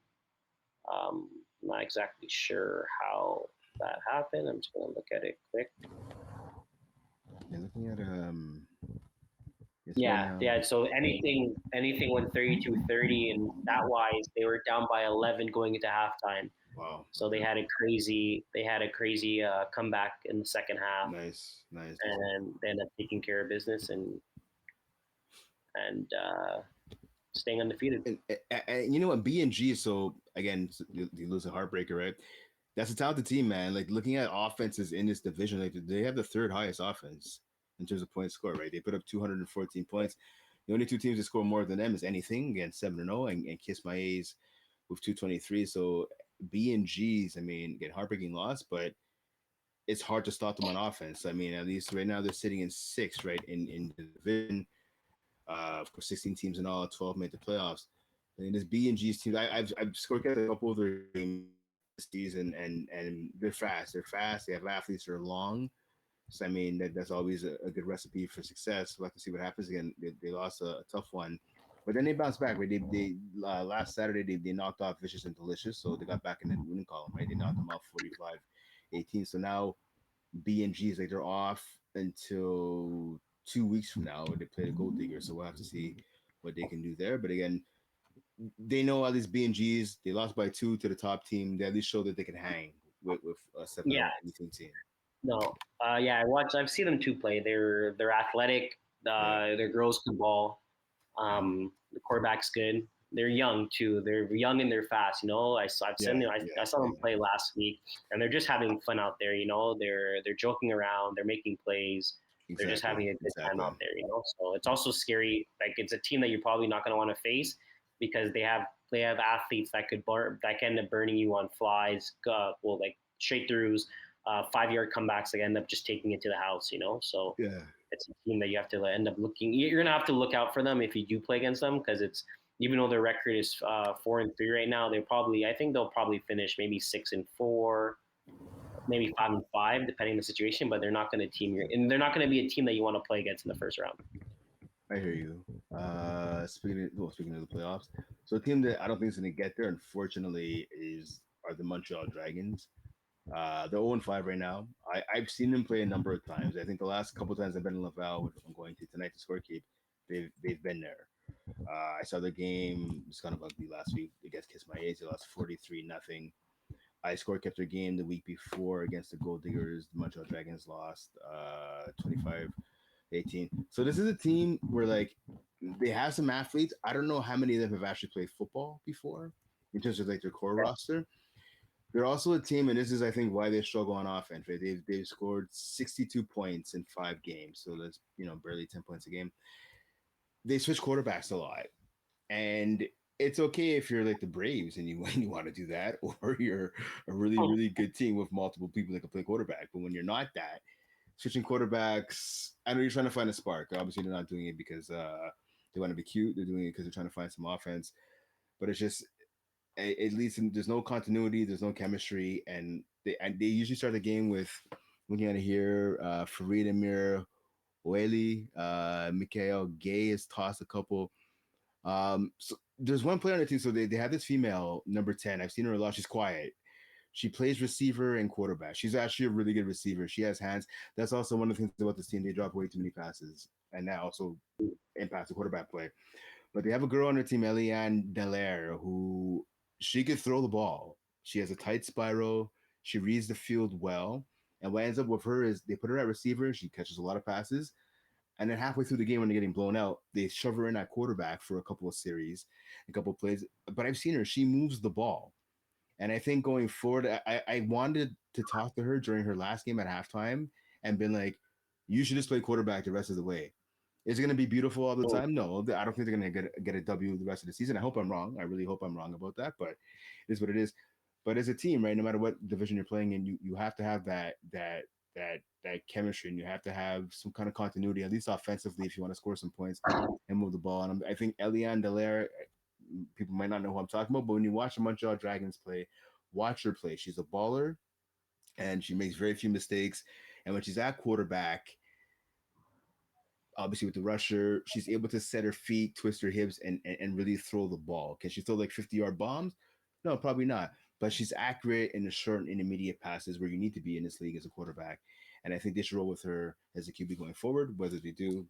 I'm not exactly sure how that happened. I'm just gonna look at it quick. You're looking at Yeah. So anything went 32-30, and that wise they were down by 11 going into halftime. Wow. So they had a crazy comeback in the second half. Nice. And they ended up taking care of business and staying undefeated. And you know what, B&G, so again, you lose a heartbreaker, right? That's a talented team, man. Like looking at offenses in this division, like they have the 3rd highest offense in terms of points scored, right? They put up 214 points. The only 2 teams that score more than them is Anything, again 7-0, and Kiss My A's with 223. So B&G's, I mean, get heartbreaking loss, but it's hard to stop them on offense. I mean, at least right now they're sitting in 6th, right, in the division. Of course, 16 teams in all, 12 made the playoffs. And this B&G's team, I've scored a couple of their games this season, and they're fast. They have athletes that are long. So I mean, that's always a good recipe for success. We'll have to see what happens again. They lost a tough one, but then they bounced back. Right? They last Saturday they knocked off Vicious and Delicious, so they got back in the winning column. Right? They knocked them off 45-18. So now B&G's like they're off until 2 weeks from now. They play the Gold Digger, so we'll have to see what they can do there. But again, they know at least B&G's. They lost by 2 to the top team. They at least show that they can hang with a 7 anything team. No, I've seen them 2 play. They're athletic. Their girls can ball. The quarterback's good. they're young too. They're young and they're fast. I've seen them. I saw them play last week, and they're just having fun out there. They're joking around. They're making plays. They're just having a good time out there. So it's also scary. Like it's a team that you're probably not going to want to face because they have athletes that can end up burning you on flies, like straight throughs, 5-yard comebacks that end up just taking it to the house. So it's a team that you have to end up looking. You're gonna have to look out for them if you do play against them because it's even though their record is 4-3 right now, I think they'll probably finish maybe 6-4, maybe 5-5 depending on the situation. But they're not going to and they're not going to be a team that you want to play against in the first round. I hear you. Speaking of the playoffs, so a team that I don't think is going to get there, unfortunately, are the Montreal Dragons. They're 0-5 right now. I've seen them play a number of times. I think the last couple of times I've been in Laval, which I'm going to tonight to Scorekeep, they've been there. I saw the game. It's kind of ugly last week against Kiss My A's. They lost 43-0. I kept their game the week before against the Gold Diggers. The Montreal Dragons lost 25-18. So this is a team where like they have some athletes. I don't know how many of them have actually played football before in terms of like their core roster. They're also a team, and this is, I think, why they struggle on offense. Right? They've scored 62 points in 5 games, so that's barely 10 points a game. They switch quarterbacks a lot, and it's okay if you're like the Braves and you want to do that, or you're a really good team with multiple people that can play quarterback. But when you're not that, switching quarterbacks, I know you're trying to find a spark. Obviously, they're not doing it because they want to be cute. They're doing it because they're trying to find some offense. But it's just it leads to there's no continuity, there's no chemistry, and they usually start the game with looking at it here. Farid Amir, Oeli, Mikhail Gay has tossed a couple. So there's one player on the team. So they have this female number 10. I've seen her a lot. She's quiet. She plays receiver and quarterback. She's actually a really good receiver. She has hands. That's also one of the things about this team. They drop way too many passes, and that also impacts the quarterback play. But they have a girl on their team, Eliane Dallaire, who she could throw the ball. She has a tight spiral. She reads the field well. And what ends up with her is they put her at receiver. She catches a lot of passes. And then halfway through the game, when they're getting blown out, they shove her in at quarterback for a couple of series, a couple of plays. But I've seen her. She moves the ball. And I think going forward, I wanted to talk to her during her last game at halftime and been like, you should just play quarterback the rest of the way. Is it going to be beautiful all the time? No, I don't think they're going to get a W the rest of the season. I hope I'm wrong. I really hope I'm wrong about that, but it is what it is. But as a team, right, no matter what division you're playing in, you have to have that chemistry, and you have to have some kind of continuity, at least offensively, if you want to score some points and move the ball. And I think Eliane Dallaire, people might not know who I'm talking about, but when you watch the Montreal Dragons play, watch her play. She's a baller, and she makes very few mistakes. And when she's at quarterback, obviously with the rusher, she's able to set her feet, twist her hips, and really throw the ball. Can she throw like 50-yard bombs? No, probably not. But she's accurate in the short and intermediate passes where you need to be in this league as a quarterback. And I think they should roll with her as a QB going forward. Whether they do,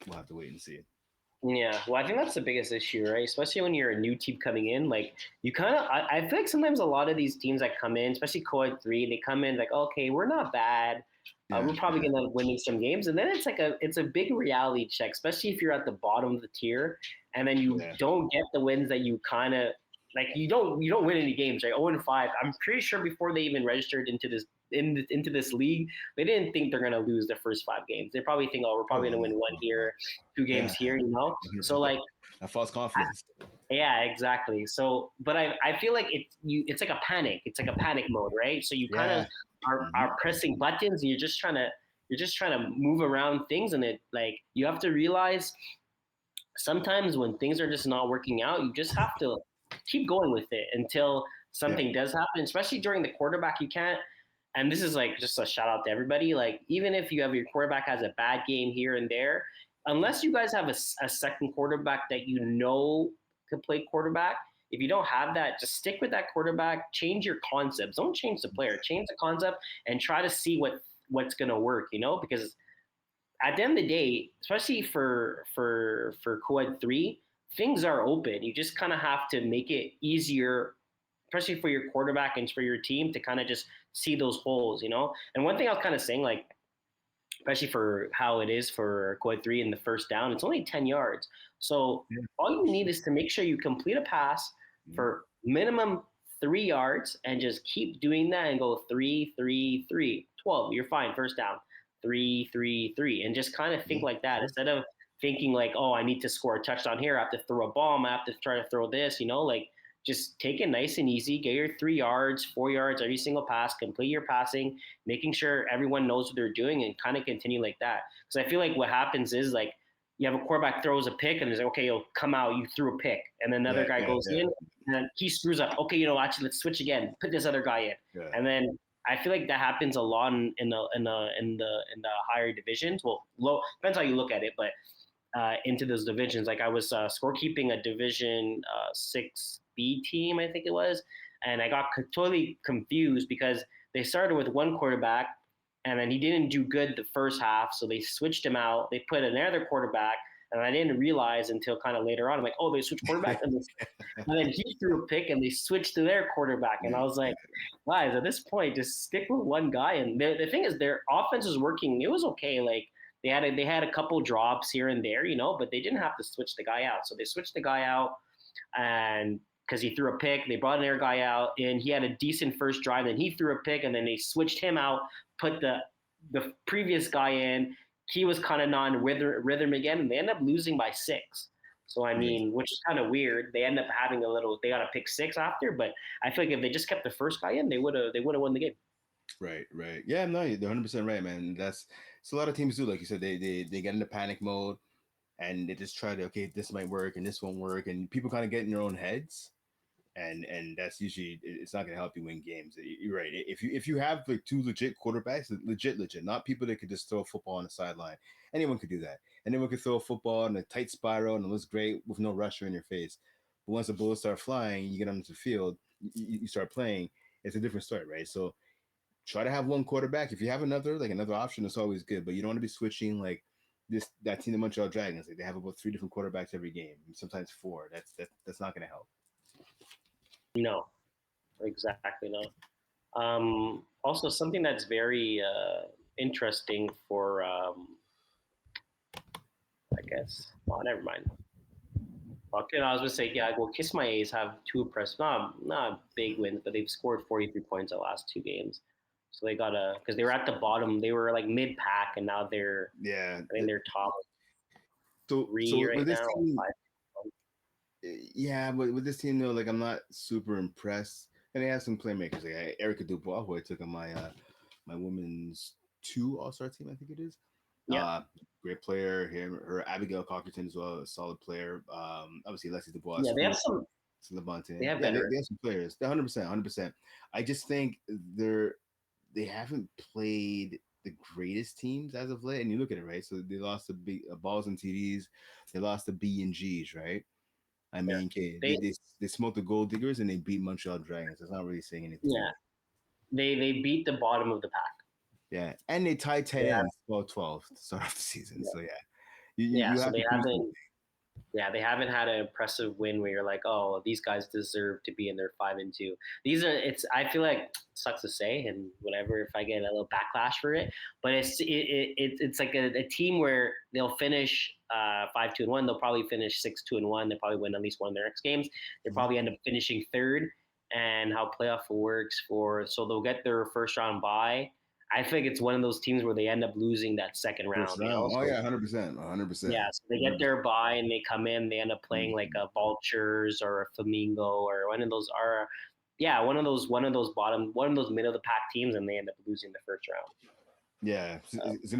we'll have to wait and see. Yeah, well, I think that's the biggest issue, right? Especially when you're a new team coming in, like you kind of, I feel like sometimes a lot of these teams that come in, especially Quad 3, they come in like, okay, we're not bad. We're probably gonna win some games, and then it's a big reality check, especially if you're at the bottom of the tier, and then you don't get the wins that you kind of like. You don't win any games, right? 0-5. I'm pretty sure before they even registered into this league, they didn't think they're gonna lose the first 5 games. They probably think, oh, we're probably gonna win 1 here, 2 games here, So like a false confidence. Yeah, exactly. So, but I feel like it's like a panic. It's like a panic mode, right? So you kind of are pressing buttons, and you're just trying to move around things, and it like you have to realize sometimes when things are just not working out, you just have to keep going with it until something does happen. Especially during the quarterback, you can't. And this is like just a shout out to everybody. Like even if you have your quarterback has a bad game here and there, unless you guys have a second quarterback that can play quarterback. If you don't have that, just stick with that quarterback. Change your concepts. Don't change the player. Change the concept and try to see what's going to work. Because at the end of the day, especially for Quad 3, things are open. You just kind of have to make it easier, especially for your quarterback and for your team to kind of just see those holes. And one thing I was kind of saying, like, especially for how it is for quad 3 in the first down. It's only 10 yards. So all you need is to make sure you complete a pass for minimum 3 yards and just keep doing that and go 3, 3, 3, 12. You're fine. First down. 3, 3, 3. And just kind of think like that instead of thinking like, oh, I need to score a touchdown here. I have to throw a bomb. I have to try to throw this, like just take it nice and easy. Get your 3 yards, 4 yards every single pass. Complete your passing, making sure everyone knows what they're doing, and kind of continue like that. Because I feel like what happens is like you have a quarterback throws a pick, and it's like, okay, you'll come out, you threw a pick, and then another guy goes in, and then he screws up. Okay, actually, let's switch again. Put this other guy in, and then I feel like that happens a lot in the higher divisions. Well, low depends how you look at it, but into those divisions. Like I was scorekeeping a Division 6B team, I think it was, and I got totally confused because they started with one quarterback, and then he didn't do good the first half, so they switched him out. They put another quarterback, and I didn't realize until kind of later on. I'm like, oh, they switched quarterback, and then he threw a pick, and they switched to their quarterback, and I was like, guys, at this point, just stick with one guy. And the thing is, their offense was working. It was okay. Like they had a couple drops here and there, but they didn't have to switch the guy out. So they switched the guy out, and because he threw a pick, they brought another guy out, and he had a decent first drive. Then he threw a pick, and then they switched him out, put the previous guy in. He was kind of non-rhythm again, and they ended up losing by 6. So, I mean, which is kind of weird. They end up having they got a pick 6 after, but I feel like if they just kept the first guy in, they would have won the game. Right. Yeah, no, you're 100% right, man. So a lot of teams do, like you said, they get into panic mode, and they just try to, okay, this might work and this won't work, and people kind of get in their own heads, and that's usually, it's not going to help you win games. You're right. If you have like 2 legit quarterbacks, legit, not people that could just throw a football on the sideline, anyone could do that. Anyone could throw a football in a tight spiral and it looks great with no rusher in your face. But once the bullets start flying, you get onto the field, you start playing, it's a different story, right? So try to have one quarterback. If you have another option, it's always good. But you don't want to be switching like that team, the Montreal Dragons. Like they have about 3 different quarterbacks every game, sometimes 4. That's not going to help. No, exactly no. Also, something that's very interesting for, I guess. Oh, never mind. Okay, I was gonna say, yeah. Well, Kiss My A's have 2 impressive, not big wins, but they've scored 43 points the last 2 games. So they got because they were at the bottom, they were like mid pack, and now they're I think they're top 3 right now. Team, yeah, but with this team though, like I'm not super impressed. And they have some playmakers, like Erica Dubois, who I took on my women's 2 All-Star team, I think it is. Yeah, great player. Her Abigail Cockerton as well, a solid player. Obviously Lexi Dubois. Yeah, they have some. They have some players. They're 100%. I just think they haven't played the greatest teams as of late. And you look at it, right? So they lost the big balls and TDs. They lost the B and Gs, right? I mean, they smoked the Gold Diggers and they beat Montreal Dragons. That's not really saying anything. Yeah, they beat the bottom of the pack. Yeah, and they tied 10 ends 12 to start off the season. So they haven't had an impressive win where you're like, oh, these guys deserve to be in their 5-2. I feel like it sucks to say, and whatever if I get a little backlash for it, but it's like a team where they'll finish 5-2-1. They'll probably finish 6-2-1. They'll probably win at least one of their next games. They'll probably end up finishing 3rd. And how playoff works so they'll get their first round bye. I think it's one of those teams where they end up losing that second round. Oh yeah, 100%. Yeah, so they get their bye and they come in. They end up playing like a Vultures or a Flamingo or one of those one of those middle of the pack teams, and they end up losing the first round. Yeah,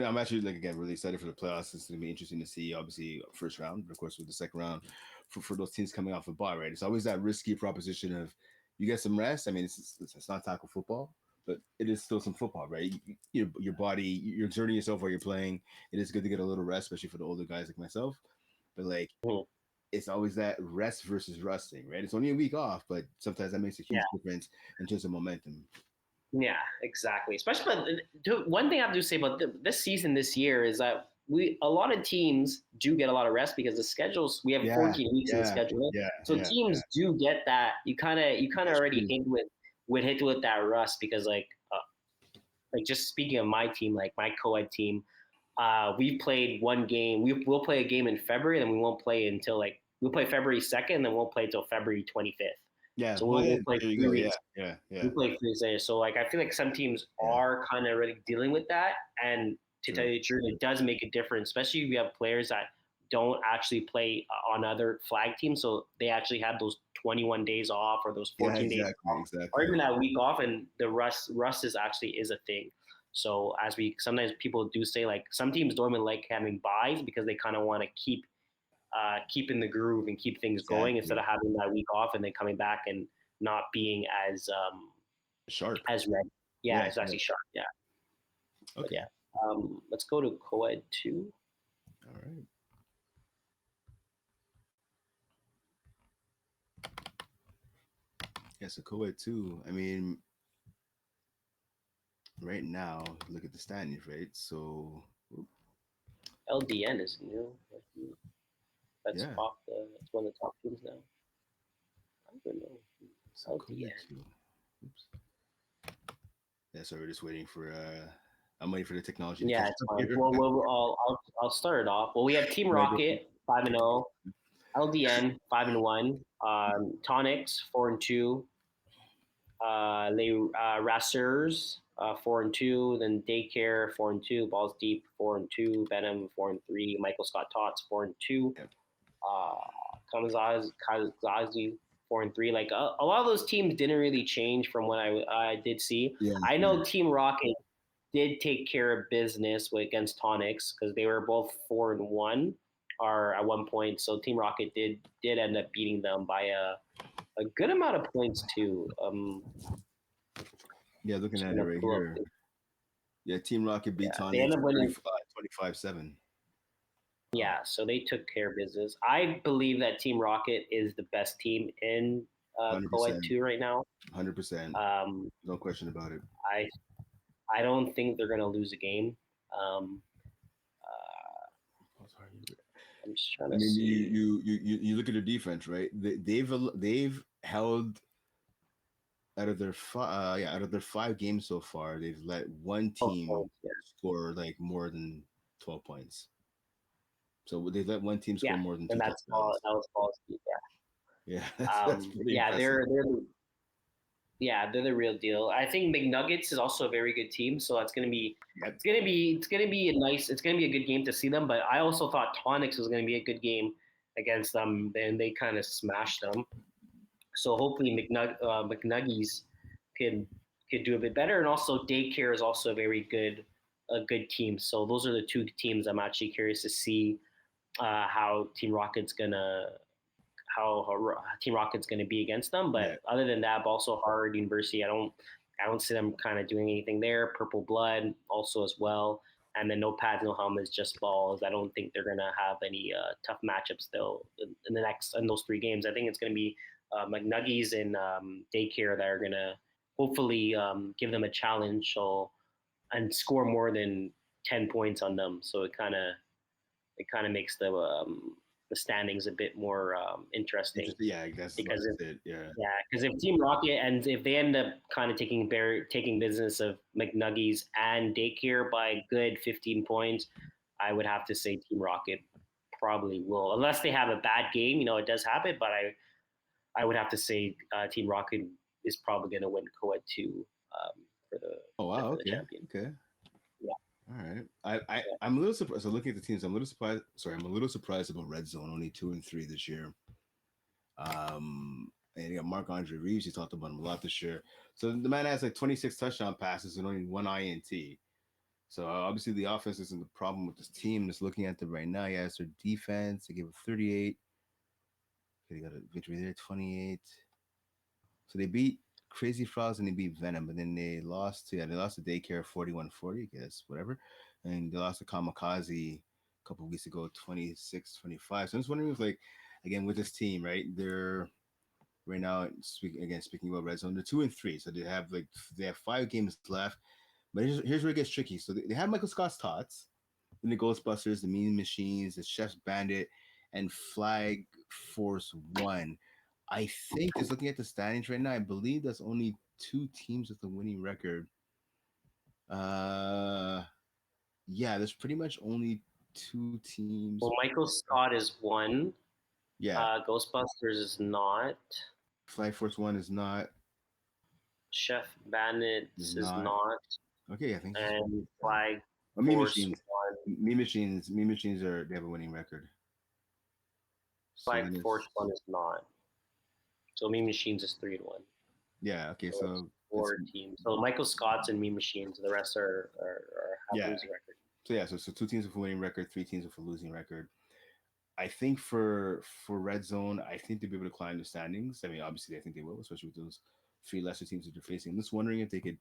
I'm actually really excited for the playoffs. It's gonna be interesting to see. Obviously, first round, but of course, with the second round for those teams coming off a bye, right? It's always that risky proposition of you get some rest. I mean, it's not tackle football, but it is still some football, right? Your body, you're exerting yourself while you're playing. It is good to get a little rest, especially for the older guys like myself. But it's always that rest versus rusting, right? It's only a week off, but sometimes that makes a huge difference in terms of momentum. Yeah, exactly. Especially, one thing I have to say about this season this year is that a lot of teams do get a lot of rest because the schedules, we have 14 weeks in the schedule. Teams do get that. You kind of already hit with that rust because like just speaking of my team, like my co-ed team, we played one game. We'll play a game in February, then we won't play until we'll play February 2nd, then we'll play until February 25th. Yeah. So Well, we'll play there you 3 go. weeks. Yeah. We play 3 days. So I feel like some teams are kind of really dealing with that. And to tell you the truth, it does make a difference, especially if you have players that don't actually play on other flag teams. So they actually have those 21 days off or those 14 days off, or even that week off, and the rust is actually is a thing. So sometimes people do say some teams don't even like having buys because they kind of want to keep in the groove and keep things going instead of having that week off and then coming back and not being as sharp as red. Yeah, it's actually sharp. Yeah. Okay. But yeah. Let's go to co-ed 2. All right. Yeah, so co-ed 2. I mean, right now, look at the standings, right? So LDN is new. That's yeah. That's one of the top teams now. I don't know. So co-ed 2. Oops. Yeah, so we're just waiting for I'm waiting for the technology to Yeah, catch it's up fine. here. Well, I'll start it off. Well, we have Team Rocket 5-0, LDN 5-1, Tonics 4-2, Les Racers 4-2, then Daycare 4-2, Balls Deep 4-2, Venom 4-3, Michael Scott Tots 4-2, Kamazazi 4-3. Like a lot of those teams didn't really change from what I did see. Yeah, I know Team Rocket did take care of business against Tonics because they were both 4-1 or at one point. So Team Rocket did end up beating them by a good amount of points too. Yeah, looking at it right here. Yeah, Team Rocket beat Tonics. They ended up winning 25-7. Yeah, so they took care of business. I believe that Team Rocket is the best team in co-ed 2 right now. 100%. No question about it. I don't think they're gonna lose a game. I'm just trying to see. You look at their defense, right? They've held out of their out of their 5 games so far, they've let one team score like more than 12 points. So they let one team score more than 2 touchdowns. That was Balls Deep, yeah. That's pretty impressive. They're the real deal. I think McNuggets is also a very good team, so it's gonna be a good game to see them. But I also thought Tonics was gonna be a good game against them, and they kind of smashed them. So hopefully McNuggies could do a bit better, and also Daycare is also a good team. So those are the 2 teams I'm actually curious to see how Team Rocket's gonna be against them. But other than that, also Harvard University, I don't see them kind of doing anything there. Purple Blood also as well, and then no pads, no helmets, just balls. I don't think they're gonna have any tough matchups though in those 3 games. I think it's gonna be McNuggies and Daycare that are gonna hopefully give them a challenge and score more than 10 points on them. So it kind of makes the standings a bit more interesting. Yeah, I guess because if Team Rocket if they end up kind of taking business of McNuggies and Daycare by a good 15 points, I would have to say Team Rocket probably will, unless they have a bad game. It does happen, but I would have to say Team Rocket is probably going to win co-ed 2 for the champion. Okay. Yeah. All right. I'm a little surprised. So looking at the teams, I'm a little surprised. Sorry, I'm a little surprised about Red Zone, only 2-3 this year. And you got Marc-Andre Reeves. You talked about him a lot this year. So the man has like 26 touchdown passes and only 1 INT. So obviously the offense isn't the problem with this team. Just looking at them right now, he has their defense. They gave up 38. They got a victory there, 28. So they beat Crazy Frogs and they beat Venom, but then they lost to Daycare 41-40, I guess, whatever. And they lost to Kamikaze a couple of weeks ago, 26-25. So I'm just wondering if, like, again, with this team, right, they're right now, speaking about Red Zone, they're 2-3. So they have 5 games left. But here's where it gets tricky. So they have Michael Scott's Tots, then the Ghostbusters, the Mean Machines, the Chef's Bandit, and Flag Force 1. I think just looking at the standings right now, I believe there's only 2 teams with a winning record. Yeah, there's pretty much only two teams. Well, Michael Scott is one. Yeah, Ghostbusters is not. Flag Force One is not. Chef Is Bandits is not. not. Okay, I think. And Flag Me Force Machines. One. Me Machines they have a winning record. So Flag Force One is not. So Mean Machines is 3-1. Yeah. Okay. So four teams. So Michael Scott's and Mean Machines. The rest are have losing record. So yeah. So two teams with a winning record, three teams with a losing record. I think for Red Zone, I think they'll be able to climb the standings. I mean, obviously, I think they will, especially with those three lesser teams that they're facing. I'm just wondering if they could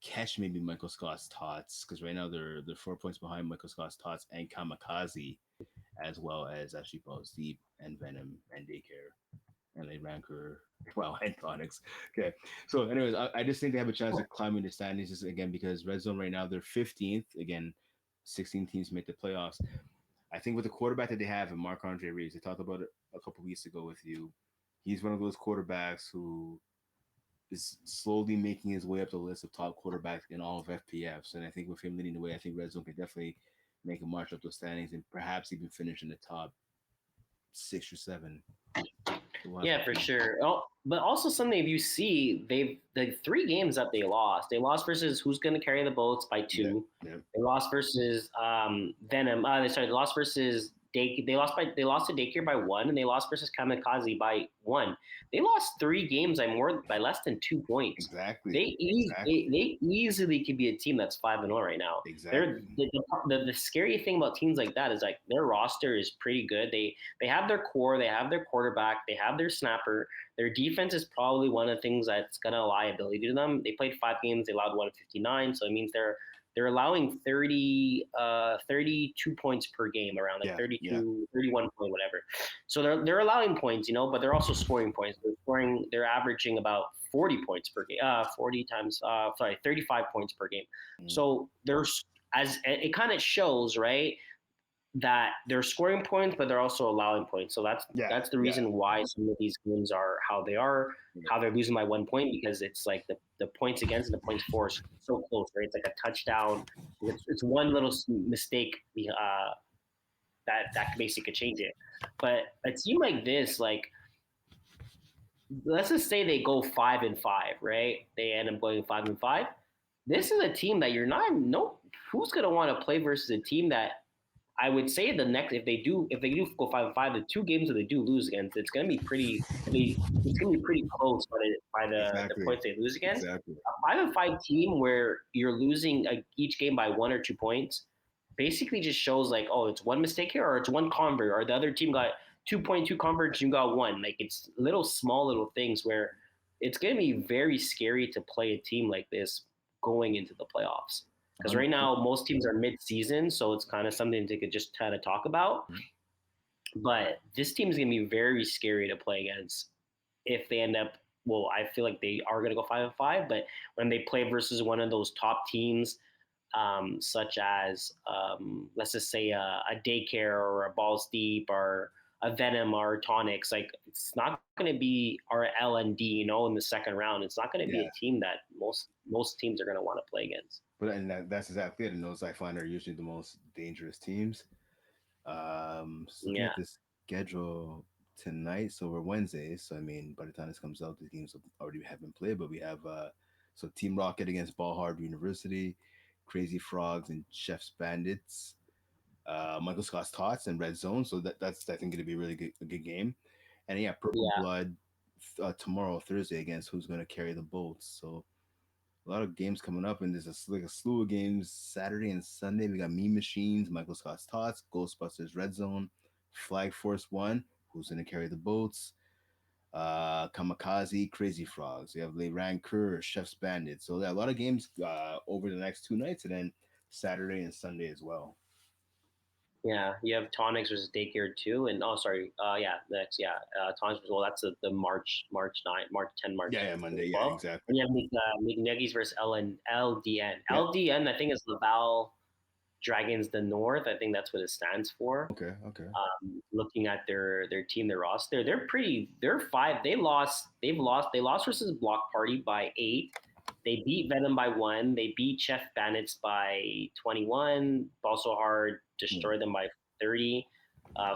catch maybe Michael Scott's Tots, because right now they're 4 points behind Michael Scott's Tots and Kamikaze, as well as actually Balls Deep and Venom and Daycare and they Rancor, well, and Tonics. Okay. So, anyways, I just think they have a chance of climbing the standings just again because Red Zone right now they're 15th. Again, 16 teams make the playoffs. I think with the quarterback that they have in Marc Andre Reeves, I talked about it a couple weeks ago with you. He's one of those quarterbacks who is slowly making his way up the list of top quarterbacks in all of FPFs. And I think with him leading the way, I think Red Zone can definitely make a march up those standings and perhaps even finish in the top 6 or 7. Yeah, for sure. Oh, but also something if you see the 3 games that they lost versus Who's Gonna Carry the Boats by 2. Yeah. They lost versus Venom. They lost versus they lost to Daycare by 1, and they lost versus Kamikaze by 1. They lost 3 games by less than 2 points. Exactly. They easily could be a team that's 5-0 right now. Exactly. The scary thing about teams like that is like their roster is pretty good. They have their core, they have their quarterback, they have their snapper. Their defense is probably one of the things that's gonna liability to them. They played 5 games, they allowed 159, so it means they're allowing 32 points per game, around like 31 point, whatever. So they're allowing points, but they're also scoring points. They're averaging about 40 points per game, 35 points per game. So there's, as it kind of shows, right, that they're scoring points, but they're also allowing points. So that's the reason why some of these games are how they are, how they're losing by 1 point, because it's like the points against and the points for is so close, right? It's like a touchdown. It's one little mistake that basically could change it. But a team like this, like, let's just say they go 5-5, right? They end up going 5-5. This is a team that who's gonna want to play versus a team that I would say the next if they do go 5-5, the 2 games that they do lose against, it's gonna be pretty close by the points they lose against. Exactly. A 5-5 team where you're losing each game by 1 or 2 points basically just shows like, oh, it's one mistake here, or it's one convert, or the other team got 2.2 converts, you got 1. Like, it's small little things where it's gonna be very scary to play a team like this going into the playoffs. Because right now, most teams are mid-season, so it's kind of something they could just kind of talk about. But this team is going to be very scary to play against if they end up. Well, I feel like they are going to go 5-5, but when they play versus one of those top teams, such as let's just say a Daycare or a Balls Deep or a Venom or Tonics, like, it's not going to be our LND, in the second round. It's not going to be a team that most teams are going to want to play against. But that's exactly it. And those I find are usually the most dangerous teams. So looking at this schedule tonight, so we're Wednesday. So I mean, by the time this comes out, the games already have been played. But we have so Team Rocket against Ball Hard University, Crazy Frogs and Chef's Bandits, Michael Scott's Tots and Red Zone. So that's I think going to be really a good game. And Purple Blood tomorrow, Thursday, against Who's Going to Carry the Bolts. So a lot of games coming up, and there's a slew of games Saturday and Sunday. We got Mean Machines, Michael Scott's Tots, Ghostbusters Red Zone, Flag Force One, Who's Gonna Carry the Boats, Kamikaze, Crazy Frogs. We have Le Rancor, Chef's Bandits. So a lot of games over the next 2 nights, and then Saturday and Sunday as well. Yeah, you have Tonics versus Daycare 2, and Tonics well, that's the March 9, March 10, March. Yeah, Monday. 12. Yeah, exactly. And you have McNuggies versus LDN. Yeah. LDN, I think, is Laval Dragons the North. I think that's what it stands for. Okay. Looking at their team, their roster, they're 5. They lost versus Block Party by 8. They beat Venom by 1. They beat Chef Bandits by 21. Also hard, destroyed them by 30.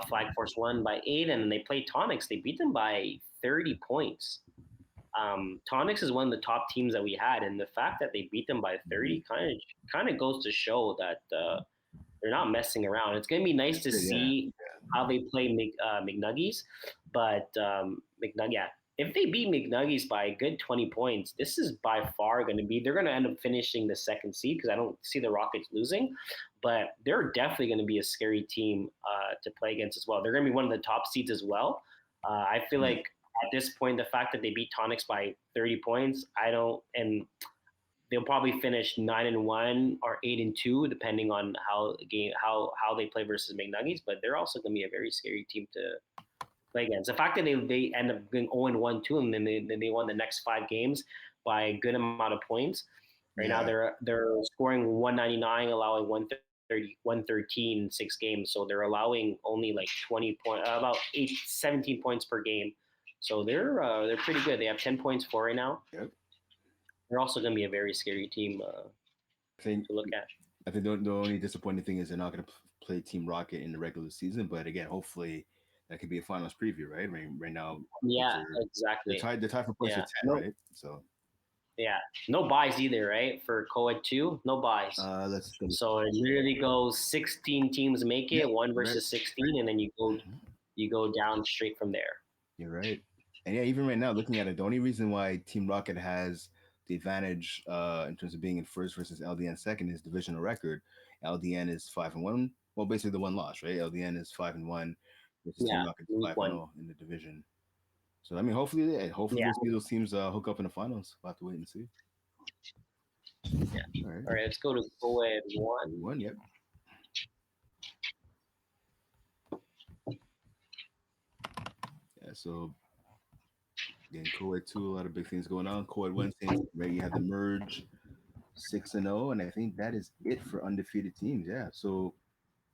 Flag Force 1 by 8. And then they played Tonics. They beat them by 30 points. Tonics is one of the top teams that we had. And the fact that they beat them by 30 kind of goes to show that they're not messing around. It's going to be nice to see how they play McNuggies. But if they beat McNuggies by a good 20 points, this is by far going to be, they're going to end up finishing the second seed because I don't see the Rockets losing, but they're definitely going to be a scary team to play against as well. They're going to be one of the top seeds as well. I feel like at this point, the fact that they beat Tonics by 30 points, and they'll probably finish 9-1 or 8-2, depending on how they play versus McNuggies, but they're also going to be a very scary team to play against. The fact that they end up going 0-1 too, and then they won the next 5 games by a good amount of points. Right now they're scoring 199, allowing 130, 113 in 6 games. So they're allowing only like 17 points per game. So they're pretty good. They have 10 points for right now. Yep. They're also going to be a very scary team to look at. I think the only disappointing thing is they're not going to play Team Rocket in the regular season. But again, hopefully that could be a finals preview, right? Right now. Yeah, exactly. They're tied for points at 10, right? So. Yeah, no buys either, right? For co-ed 2, no buys. So it literally goes 16 teams make it, 1 versus 16, and then you go down straight from there. You're right. And even right now, looking at it, the only reason why Team Rocket has the advantage in terms of being in first versus LDN second is divisional record. LDN is 5-1. Well, basically the one loss, right? LDN is 5-1 versus Team Rocket 5-0 in the division. So I mean, hopefully we'll see those teams hook up in the finals. We'll have to wait and see. Yeah. All right, let's go to co-ed 1. Yep. Yeah. So again, co-ed 2, a lot of big things going on. Co-ed 1, right? You have the merge 6-0, and I think that is it for undefeated teams. Yeah. So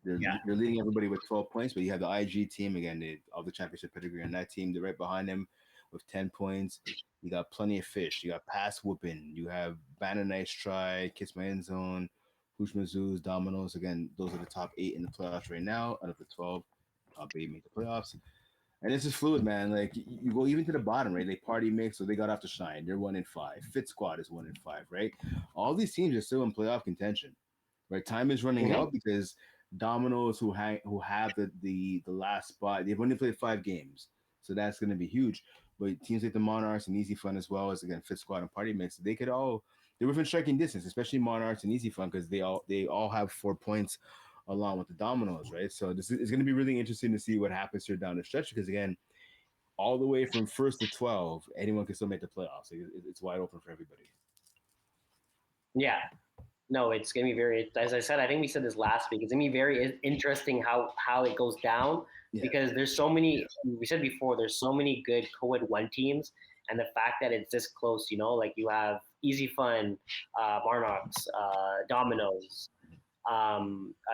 they're leading everybody with 12 points, but you have the IG team again, all the championship pedigree on that team. They're right behind them with 10 points. You got Plenty of Fish. You got Pass Whooping. You have Banner Nice Try, Kiss My End Zone, Hoosh Mazoo's, Dominoes. Again, those are the top 8 in the playoffs right now. Out of the 12, top 8 make the playoffs. And this is fluid, man. Like you go even to the bottom, right? They party mix, so they got off to shine. They're 1-5. Fit Squad is 1-5, right? All these teams are still in playoff contention, right? Time is running out because Dominoes, who have the last spot, they've only played 5 games, so that's going to be huge. But teams like the Monarchs and Easy Fun, as well as again Fit Squad and Party Mix, they're within striking distance, especially Monarchs and Easy Fun, because they all have 4 points along with the Dominoes, right? So this is going to be really interesting to see what happens here down the stretch, because again, all the way from 1st to 12, anyone can still make the playoffs. It's wide open for everybody. Yeah. No, it's going to be very, as I said, I think we said this last week, it's going to be very interesting how it goes down, because there's so many, we said before, there's so many good co-ed 1 teams, and the fact that it's this close, like you have Easy Fun, Monarchs, Dominoes,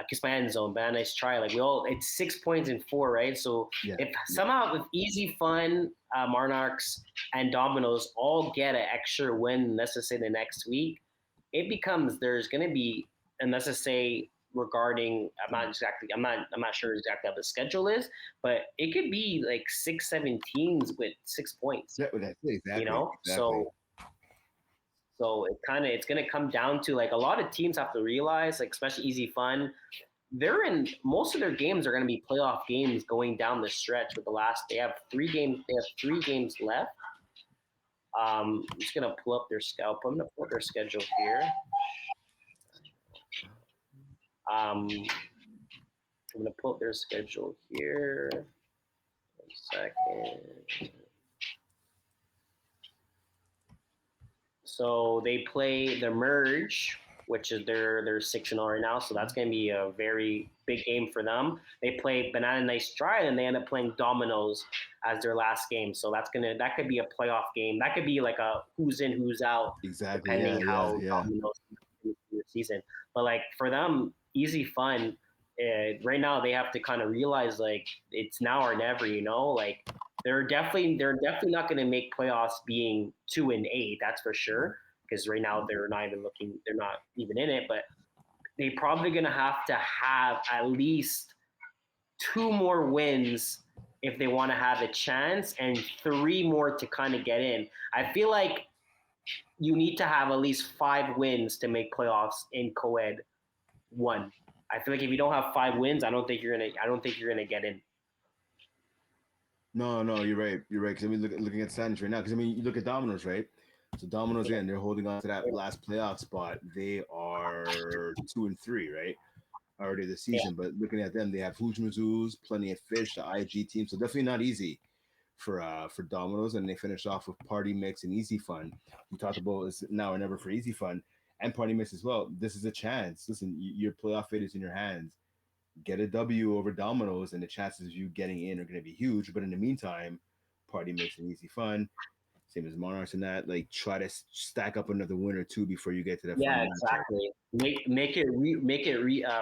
Kiss My End Zone, Banner Nice Try, like it's 6 points in 4, right? So if somehow with Easy Fun, Monarchs, and Dominoes all get an extra win, let's just say the next week, it becomes, there's going to be, and let's just say regarding, I'm not sure exactly how the schedule is, but it could be like 6-7 teams with 6 points. Yeah, exactly. So it's going to come down to, like, a lot of teams have to realize, like especially Easy Fun, most of their games are going to be playoff games going down the stretch with they have 3 games left. I'm just going to pull up their schedule. I'm going to pull up their schedule here. I'm going to pull up their schedule here. 1 second. So they play the merge, which is they're 6-0 right now. So that's going to be a very big game for them. They play Banana Nice Try, and they end up playing Dominoes as their last game. So that could be a playoff game. That could be like a who's in, who's out, depending how Dominoes do the season. But like for them, Easy Fun, right now they have to kind of realize, like, it's now or never. Like they're definitely not going to make playoffs being 2-8. That's for sure. because right now they're not even in it, but they're probably going to have at least 2 more wins if they want to have a chance, and 3 more to kind of get in. I feel like you need to have at least 5 wins to make playoffs in co-ed 1. I feel like if you don't have 5 wins, I don't think you're gonna get in. No, you're right. You're right. Because I mean, looking at standings right now. Because I mean, you look at Domino's, right? So Domino's again, they're holding on to that last playoff spot. They are 2-3, right? Already this season. But looking at them, they have Hooch Mizzou's, Plenty of Fish, the IG team. So definitely not easy for Domino's. And they finish off with Party Mix and Easy Fun. We talked about it's now or never for Easy Fun and Party Mix as well. This is a chance. Listen, your playoff fate is in your hands. Get a W over Domino's, and the chances of you getting in are going to be huge. But in the meantime, Party Mix and Easy Fun, same as Monarchs and that, like try to stack up another win or 2 before you get to that. Yeah, exactly. Make it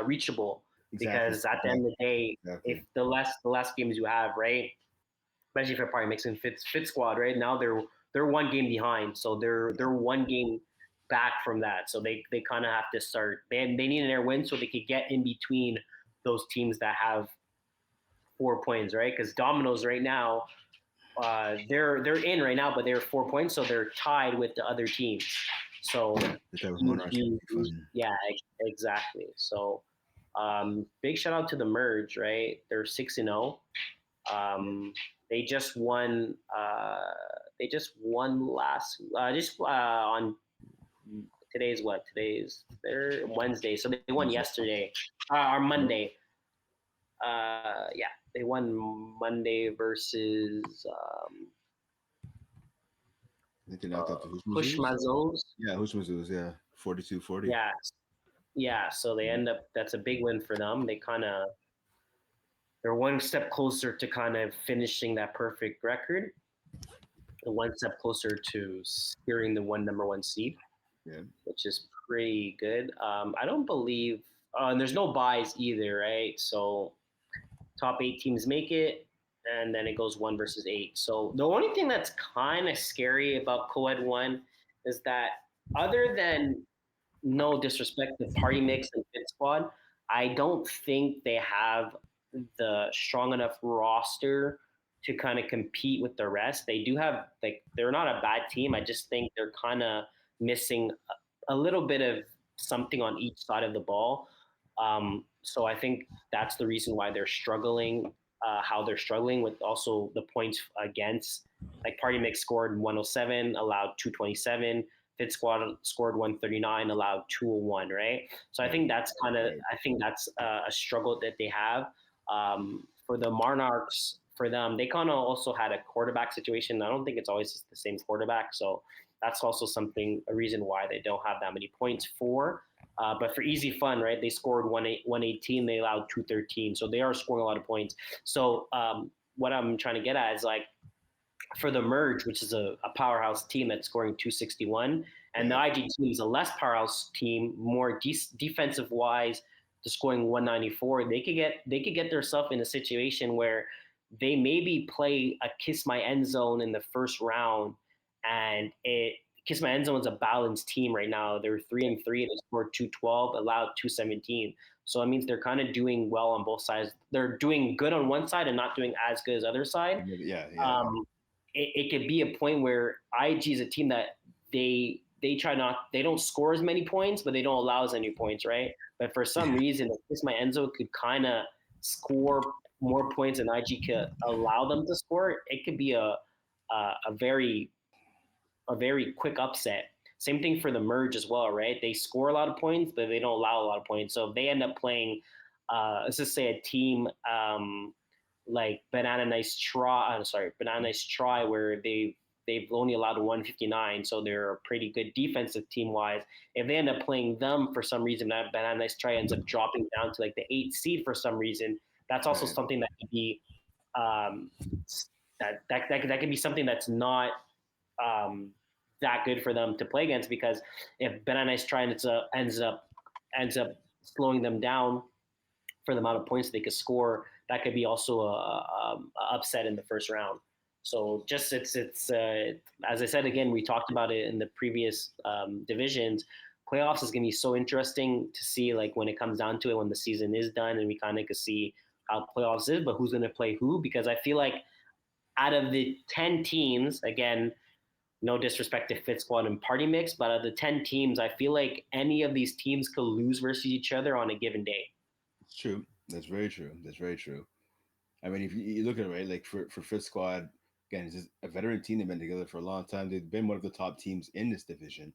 reachable, because at the end of the day, if the last games you have, right, especially if you're Party Mix and Fit Squad, right now they're 1 game behind, so they're 1 game back from that. So they kind of have to start. They need an air win so they could get in between those teams that have 4 points, right? Because Domino's right now, they're in right now, but they're 4 points, so they're tied with the other teams. So yeah, exactly. So big shout out to the Merge, right? They're 6-0. They just won. Last on today's what? Today's their Wednesday, so they won yesterday or Monday. They won Monday versus Hooch Mizzou's. Yeah, Hooch Mizzou's. Yeah, 42-40. Yeah. So they end up. That's a big win for them. They're 1 step closer to kind of finishing that perfect record. 1 step closer to securing the number 1 seed. Yeah, which is pretty good. I don't believe, and there's no buys either, right? So top 8 teams make it, and then it goes 1 versus 8. So the only thing that's kind of scary about Co-Ed 1 is that, other than, no disrespect to Party Mix and Fit Squad, I don't think they have the strong enough roster to kind of compete with the rest. They do have, like, they're not a bad team. I just think they're kind of missing a little bit of something on each side of the ball. So I think that's the reason why they're struggling, how they're struggling with also the points against. Like Party Mix scored 107, allowed 227. Fit Squad scored 139, allowed 201, right? So I think that's a struggle that they have. For the Monarchs, for them, they kind of also had a quarterback situation. I don't think it's always the same quarterback. So that's also a reason why they don't have that many points for. But for Easy Fun, right, they scored 118, they allowed 213. So they are scoring a lot of points. So what I'm trying to get at is, like, for the Merge, which is a powerhouse team that's scoring 261, and the IG team is a less powerhouse team, more defensive wise, to scoring 194. They could get themselves in a situation where they maybe play a Kiss My End Zone in the first round, and Kiss My End Zone is a balanced team right now. They're 3-3. They scored 212, allowed 217. So that means they're kind of doing well on both sides. They're doing good on one side and not doing as good as the other side. Yeah. It could be a point where IG is a team that they don't score as many points, but they don't allow as many points, right? But for some reason, Kiss My End Zone could kind of score more points than IG could allow them to score. It could be a very quick upset. Same thing for the Merge as well, right? They score a lot of points, but they don't allow a lot of points. So if they end up playing, let's just say a team like Banana Nice Try, where they've only allowed 159, so they're a pretty good defensive team wise. If they end up playing them for some reason, that Banana Nice Try ends up dropping down to like the 8th seed for some reason. That's also something that could be that could be something that's not that good for them to play against, because if Banana Nice Try ends up slowing them down for the amount of points they could score, that could be also a upset in the first round. So just it's as I said again, we talked about it in the previous divisions. Playoffs is going to be so interesting to see, like when it comes down to it, when the season is done, and we kind of can see how playoffs is, but who's going to play who? Because I feel like out of the 10 teams, again, no disrespect to Fit Squad and Party Mix, but out of the 10 teams, I feel like any of these teams could lose versus each other on a given day. It's true. That's very true. That's very true. I mean, if you look at it, right, like for Fit Squad, again, it's just a veteran team. They've been together for a long time. They've been one of the top teams in this division.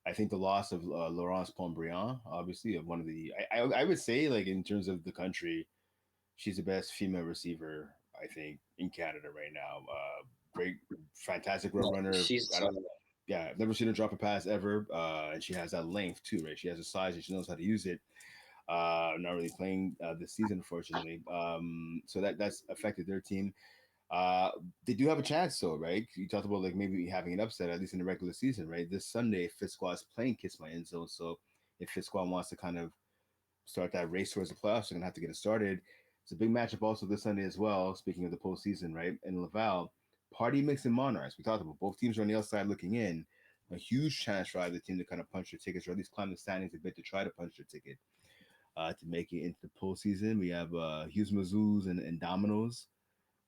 I think the loss of Laurence Pontbriand, obviously, of one of the, I would say, like in terms of the country, she's the best female receiver, I think, in Canada right now. Great, fantastic road runner. She's Yeah, I've never seen her drop a pass ever, and she has that length too, right? She has a size and she knows how to use it. Not really playing this season, unfortunately. So that's affected their team. They do have a chance, though, right? You talked about like maybe having an upset at least in the regular season, right? This Sunday, Fit Squad's playing Kiss My End Zone, so if Fit Squad wants to kind of start that race towards the playoffs, they're gonna have to get it started. It's a big matchup also this Sunday as well. Speaking of the postseason, right? In Laval, Party Mix and Monarchs. We talked about both teams are on the outside looking in. A huge chance for either team to kind of punch their tickets or at least climb the standings a bit to try to punch their ticket to make it into the postseason. We have Hughes Mazzoos and Dominoes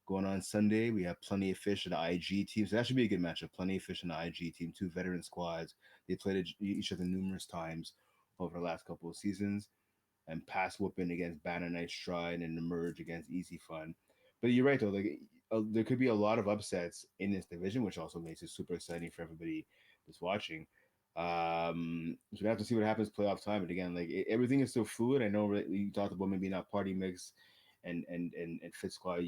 going on Sunday. We have Plenty of Fish and the IG team. So that should be a good matchup. Plenty of Fish and the IG team, two veteran squads. They played each other numerous times over the last couple of seasons. And pass whooping against Banner Night Stride and Emerge against Easy Fun. But you're right though, like there could be a lot of upsets in this division, which also makes it super exciting for everybody that's watching. So we have to see what happens playoff time. But again, like everything is still fluid. I know you talked about maybe not Party Mix and Fit Squad.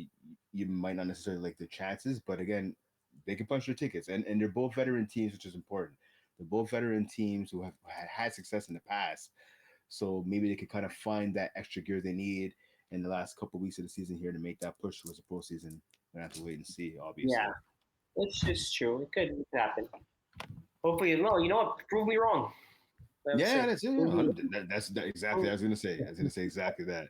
You might not necessarily like the chances, but again, they can punch their tickets, and they're both veteran teams, which is important. They're both veteran teams who have had success in the past. So maybe they could kind of find that extra gear they need in the last couple of weeks of the season here to make that push towards the postseason. We're gonna have to wait and see, obviously. yeah, it's true. It could happen. Hopefully, no. You know what? Prove me wrong. That's it. That's exactly. I was gonna say. Exactly that.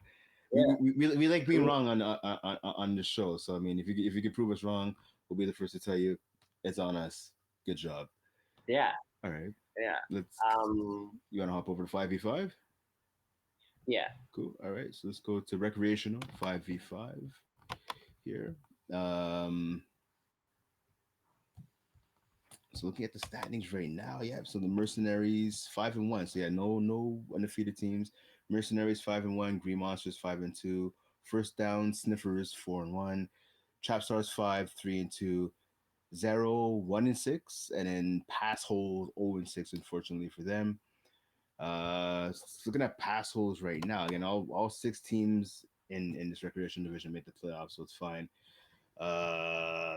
Yeah. We like being wrong on the show. So I mean, if you can prove us wrong, we'll be the first to tell you it's on us. Good job. Yeah. All right. Yeah. Let's. You want to hop over to 5v5? Yeah. Cool. All right. So let's go to recreational 5v5 here. So looking at the standings right now, yeah. So the Mercenaries 5-1. So yeah, no undefeated teams. Mercenaries 5-1. Green Monsters 5-2. First Down Sniffers 4-1. Trap Stars 5-3-2. Zero 1-6, and then Pass Holes 0-6. Unfortunately for them. Looking at pass holes right now, again, all six teams in this recreation division make the playoffs, so it's fine.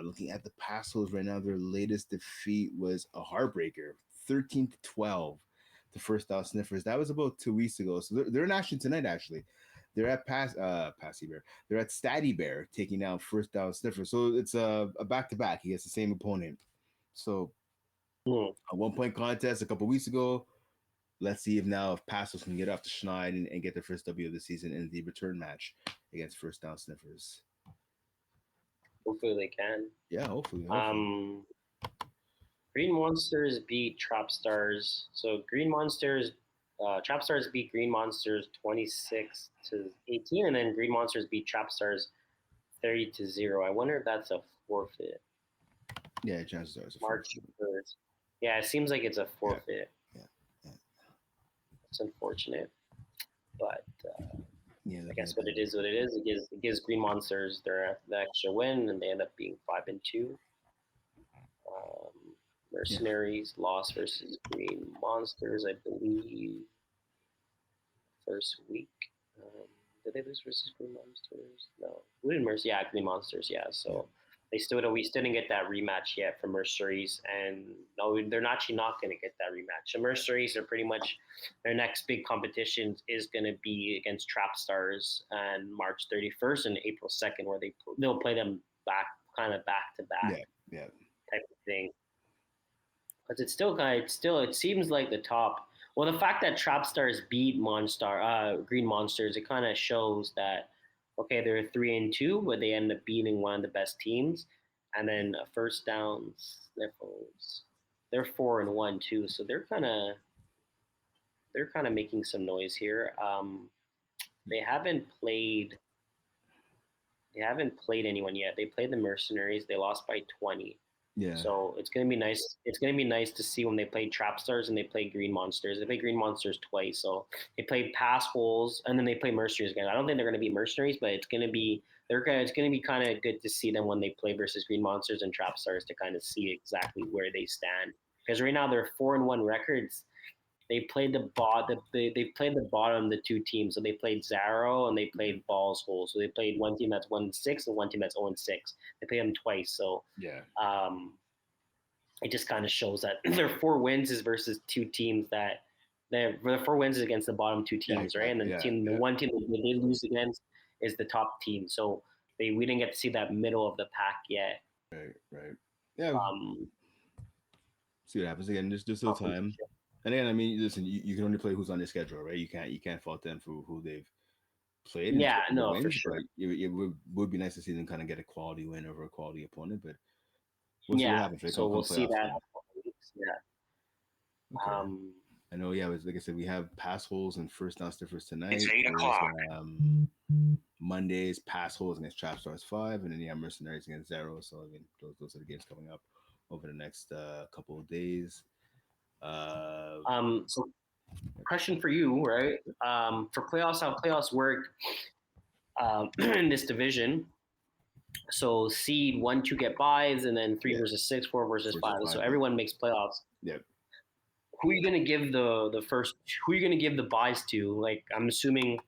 Looking at the pass holes right now, their latest defeat was a heartbreaker, 13-12. The First Down Sniffers. That was about 2 weeks ago. So they're in action tonight. Actually, they're at Passy Bear. They're at Statty Bear taking down First Down Sniffers. So it's a back to back. He gets the same opponent. So a 1 point contest a couple weeks ago. Let's see if Passos can get off the schneid and get their first W of the season in the return match against First Down Sniffers. Hopefully they can. Yeah, hopefully. Green Monsters beat Trap Stars. So Green Monsters, Trap Stars beat Green Monsters 26-18, and then Green Monsters beat Trap Stars 30-0. I wonder if that's a forfeit. Yeah, chances are it's a March 1st. Yeah, it seems like it's a forfeit. Yeah. It's unfortunate, but yeah, I guess what it is. It gives Green Monsters the extra win, and they end up being 5-2. Mercenaries lost versus Green Monsters, I believe, first week. Did they lose versus Green Monsters? No, we didn't. Yeah, Green Monsters. Yeah, so. We still didn't get that rematch yet from Mercenaries, and no, they're actually not going to get that rematch. So Mercenaries are pretty much their next big competition is going to be against Trap Stars on March 31st and April 2nd, where they'll play them back to back, type of thing. But it seems like the top. Well, the fact that Trap Stars beat Green Monsters, it kind of shows that. Okay, they're 3-2, but they end up beating one of the best teams, And then first downs, they're 4-1 too, so they're kind of making some noise here. They haven't played anyone yet. They played the Mercenaries. They lost by 20. Yeah. So it's gonna be nice. It's gonna be nice to see when they play Trap Stars and they play Green Monsters. They play Green Monsters twice, so they play Pass Holes and then they play Mercenaries again. I don't think they're gonna be Mercenaries, but it's gonna be kind of good to see them when they play versus Green Monsters and Trap Stars to kind of see exactly where they stand. Because right now they're 4-1 records. They played they played the bottom, the two teams. So they played Zaro and they played Balls Hole. So they played one team that's 1-6 and one team that's 0-6. They played them twice. So Yeah. It just kind of shows that their 4 wins is versus two teams that the 4 wins is against the bottom two teams, right? And then the one team that they did lose against is the top team. So we didn't get to see that middle of the pack yet. Right. Yeah. See what happens again. There's still time. And again, I mean, listen, you can only play who's on their schedule, right? You can't fault them for who they've played. Yeah, no, wins, for sure. It would be nice to see them kind of get a quality win over a quality opponent, but we'll see what happens. Right? So we'll see that. Yeah. Okay. I know. Yeah, it was like I said, we have Pass Holes and First Down Stiffers tonight. It's 8 o'clock. Mondays, Pass Holes against Trap Stars 5, and then Mercenaries against Zero. So I mean, those are the games coming up over the next couple of days. So question for you, right? For playoffs, how playoffs work in this division. So seed 1, 2 get buys, and then 3 versus 6, 4 versus 5. So everyone makes playoffs. Yep. Who are you gonna give the first? Who are you gonna give the buys to? Like, I'm assuming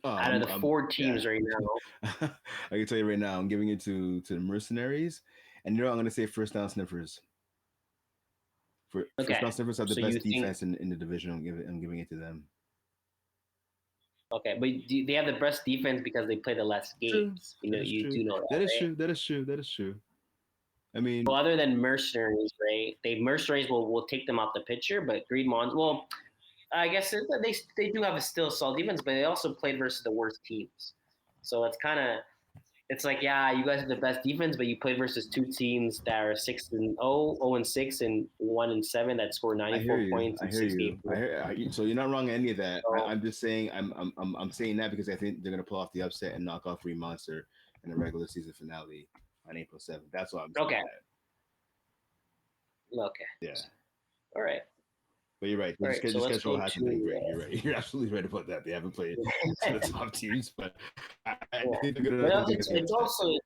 out of the 4 teams right now. I can tell you right now, I'm giving it to the Mercenaries, and I'm gonna say First Down Sniffers. First Down Sniffers have the best defense in the division. I'm giving it to them. Okay, but they have the best defense because they play the less games. True. You do know that. That is right? true. That is true. I mean, well, other than Mercenaries, right? Mercenaries will take them out the picture, but Green Mons, well, I guess they do have a still solid defense, but they also played versus the worst teams. So it's like, yeah, you guys have the best defense, but you played versus 2 teams that are 6-0, 0-6, and 1-7 that score 94 points. I hear you. So you're not wrong on any of that. I'm just saying I'm saying that because I think they're gonna pull off the upset and knock off Green Monster in the regular season finale on April 7th. That's what I'm saying. Okay. Yeah. All right. But you're right. The schedule hasn't been great. You're right. You're absolutely right about that. They haven't played the top teams, but I think they're gonna. It's also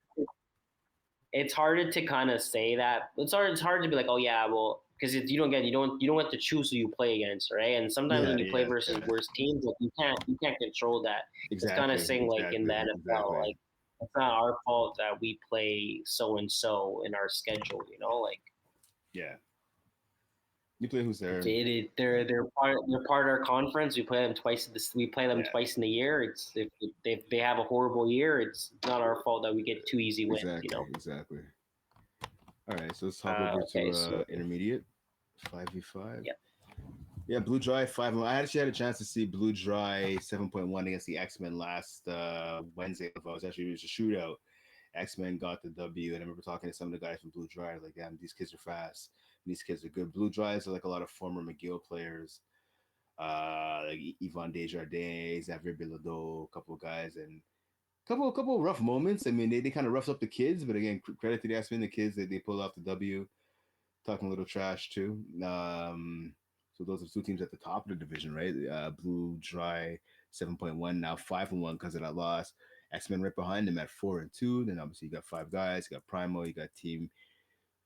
it's harder to kind of say that. It's hard to be like, oh yeah, well, because you don't have to choose who you play against, right? And sometimes when you play versus worse teams, like you can't control that. Exactly. It's kind of saying like in the NFL, like it's not our fault that we play so and so in our schedule, like. Yeah. You play who's there? They're part of our conference. We play them twice. Twice in the year. It's if they have a horrible year, it's not our fault that we get 2 easy wins. Exactly. All right, so let's talk over to intermediate 5v5. Yeah, Blue Dry 5. I actually had a chance to see Blue Dry 7.1 against the X-Men last Wednesday. It was a shootout. X-Men got the W, and I remember talking to some of the guys from Blue Dry. I was like, damn, these kids are fast. These kids are good. Blue Dries are like a lot of former McGill players, like Yvonne Desjardins, Xavier Bilodeau, a couple of guys, and a couple of rough moments. I mean, they kind of roughed up the kids, but again, credit to the X-Men, the kids, they pulled off the W, talking a little trash too. So those are 2 teams at the top of the division, right? Blue Dry 7.1, now 5-1 because of that loss. X-Men right behind them at 4-2. Then obviously you got 5 guys. You got Primo. You got Team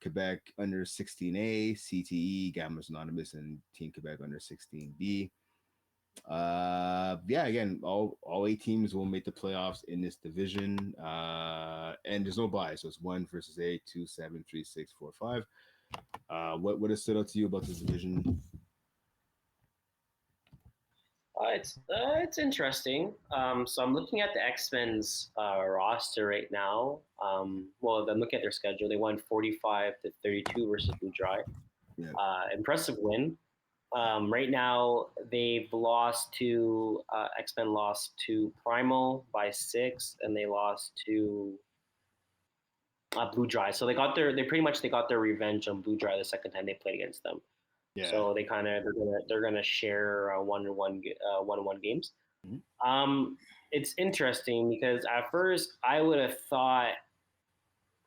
Quebec under 16A, CTE, Gamblers Anonymous, and Team Quebec under 16B. Again, all 8 teams will make the playoffs in this division. And there's no bye, so it's 1 versus 8, 2, 7, 3, 6, 4, 5. What has stood out to you about this division? It's interesting. So I'm looking at the X-Men's roster right now. I'm looking at their schedule. They won 45-32 versus Blue Dry. Yeah. Impressive win. Right now they've lost to X-Men lost to Primo by 6, and they lost to Blue Dry. So they pretty much got their revenge on Blue Dry the second time they played against them. Yeah. So they're gonna share one-on-one games. Mhm. It's interesting because at first I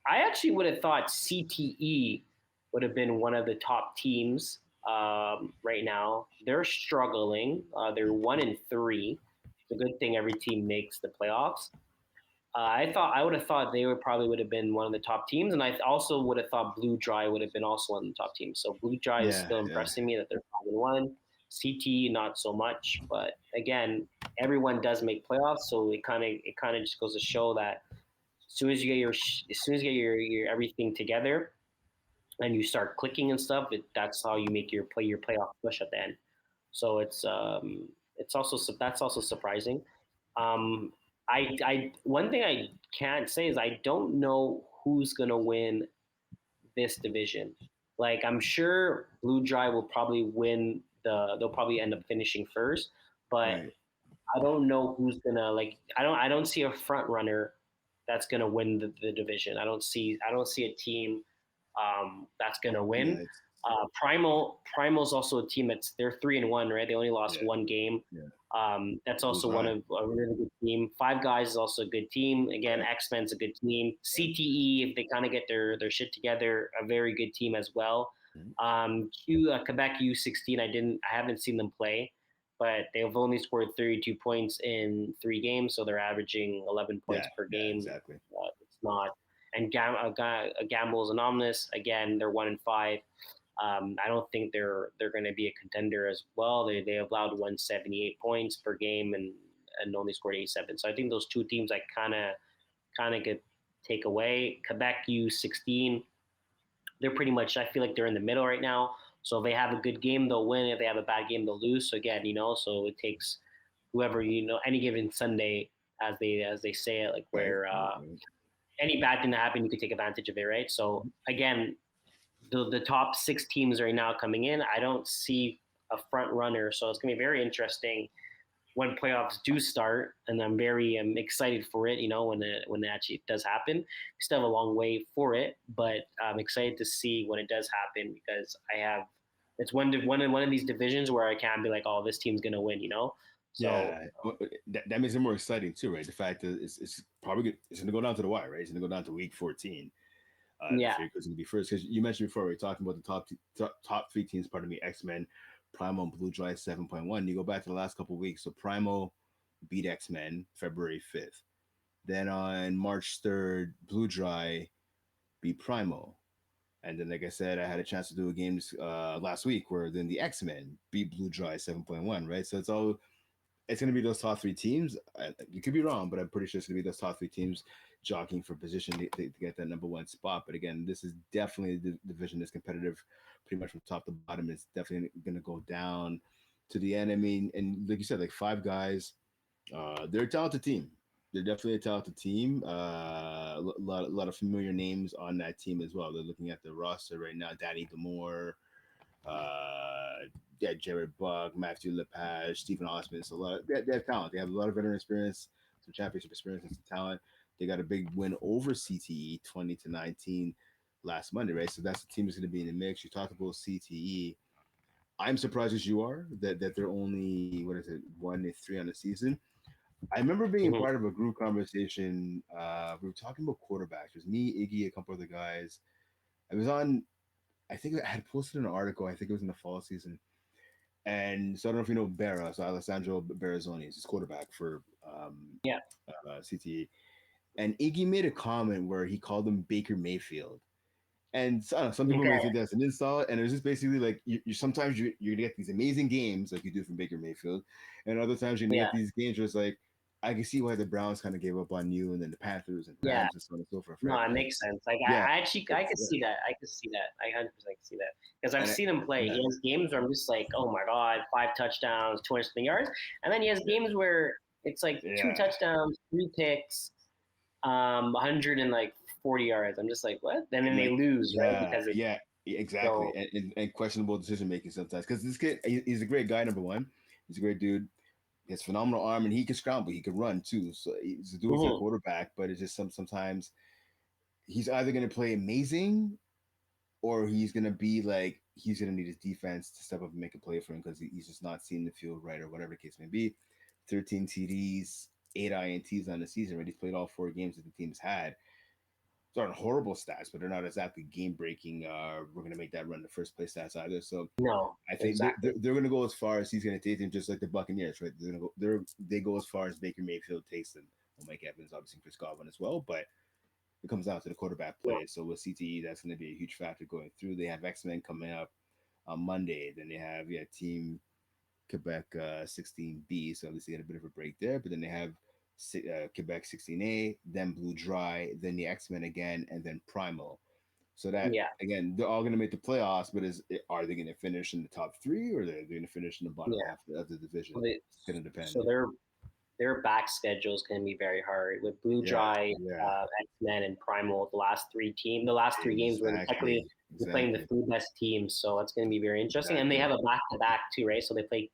actually would have thought CTE would have been one of the top teams right now. They're struggling. They're 1-3. It's a good thing every team makes the playoffs. I would have thought they would have been one of the top teams, and I also would have thought Blue Dry would have been also one of the top teams. So Blue Dry is still impressing me that they're 5-1. CT not so much, but again, everyone does make playoffs, so it kind of just goes to show that as soon as you get your everything together and you start clicking and stuff, that's how you make your playoff push at the end. So it's also that's also surprising. Um, I one thing I can't say is I don't know who's gonna win this division. Like I'm sure Blue Dry will probably win they'll probably end up finishing first, but Right. I don't know who's gonna like. I don't see a front runner that's gonna win the division. I don't see a team that's gonna Yeah. win. Primal's also a team they're 3-1, right? They only lost one game. Yeah. That's Who's also one high? of a really good team. Five Guys is also a good team. Again, Right. X-Men's a good team. CTE, if they kind of get their shit together, a very good team as well. Mhm. Quebec U16, I haven't seen them play, but they've only scored 32 points in 3 games, so they're averaging 11 points per Yeah. game. Exactly. It's not. And Gamble's Anonymous, again, they're 1-5. I don't think they're going to be a contender as well. They allowed 178 points per game and only scored 87. So I think those two teams I kind of could take away. Quebec U16, they're pretty much, I feel like they're in the middle right now. So if they have a good game, they'll win. If they have a bad game, they'll lose. So again, so it takes whoever, any given Sunday, as they say it, like Right. where any bad thing that happen, you could take advantage of it, right? So again, the top 6 teams right now coming in, I don't see a front runner. So it's gonna be very interesting when playoffs do start, and I'm very excited for it. When it actually does happen. We still have a long way for it, but I'm excited to see when it does happen because it's one of these divisions where I can't be like, oh, this team's gonna win. So Yeah, that makes it more exciting too, right? The fact that it's probably it's going to go down to the wire, right? It's going to go down to week 14. yeah, It's going to be first because you mentioned before we were talking about the top 3 teams. Pardon me, X-Men, Primal, and Blue Dry 7.1. You go back to the last couple of weeks, so Primal beat X-Men February 5th. Then on March 3rd, Blue Dry beat Primal. And then, like I said, I had a chance to do a games last week where then the X-Men beat Blue Dry 7.1, right? So it's going to be those top 3 teams. You could be wrong, but I'm pretty sure it's going to be those top 3 teams jockeying for position to get that number 1 spot. But again, this is definitely the division that's competitive pretty much from top to bottom. It's definitely going to go down to the end. I mean, and like you said, like Five Guys, they're a talented team. They're definitely a talented team. A lot of familiar names on that team as well. They're looking at the roster right now. Danny Demore, uh, yeah, Jared Buck, Matthew Lepage, Stephen Osmond. It's a lot. They have talent. They have a lot of veteran experience, some championship experience, and some talent. They got a big win over CTE, 20-19 last Monday, right? So that's the team that's going to be in the mix. You talk about CTE. I'm surprised as you are that they're only 1-3 on the season. I remember being mhm. part of a group conversation. We were talking about quarterbacks. It was me, Iggy, a couple other guys. I was on. I think I had posted an article. I think it was in the fall season. And so I don't know if you know Barra, so Alessandro Berrazzoni is his quarterback for Yeah, CTE. And Iggy made a comment where he called him Baker Mayfield. And so, I don't know, some people may okay, think that's an insult. And it was just basically like you sometimes you're gonna get these amazing games like you do from Baker Mayfield, and other times you're gonna yeah, get these games where it's like I can see why the Browns kind of gave up on you, and then the Panthers and yeah. Rams and so on and so forth, No, right? it makes sense. Like Yeah, I could yeah, see that. I could see that. I 100% see that because I've and seen him play. yeah, He has games where I'm just like, oh my god, 5 touchdowns, 200 something yards, and then he has yeah, games where it's like two yeah. touchdowns, 3 picks, 140 yards. I'm just like, what? And then And they like lose, right? Because it's exactly, so and questionable decision making sometimes because this kid he's a great guy. Number one, he's a great dude. He has phenomenal arm and he can scramble. He can run too. So he's a dude for a mhm. quarterback, but it's just sometimes he's either going to play amazing or he's going to be like, he's going to need his defense to step up and make a play for him because he's just not seeing the field right or whatever the case may be. 13 TDs, 8 INTs on the season, right? He's played all 4 games that the team's had. Those aren't horrible stats, but they're not exactly game breaking. We're going to make that run the first place stats either. So No, I think exactly. they're going to go as far as he's going to take them, just like the Buccaneers, right? They're going to go. They go as far as Baker Mayfield takes them. Well, Mike Evans, obviously Chris Godwin as well, but it comes down to the quarterback Yeah. play. So with CTE, that's going to be a huge factor going through. They have X-Men coming up on Monday. Then they have Team Quebec 16B. So obviously get a bit of a break there. But then they have Quebec 16A, then Blue Dry, then the X-Men again, and then Primal. So that again, they're all going to make the playoffs. But are they going to finish in the top 3, or are they going to finish in the bottom half of the division? It's going to depend. So their back schedule is going to be very hard with Blue Dry, X-Men, and Primal. The last 3 games were technically playing the 3 best teams, so that's going to be very interesting. And they have a back-to-back too, right? So they play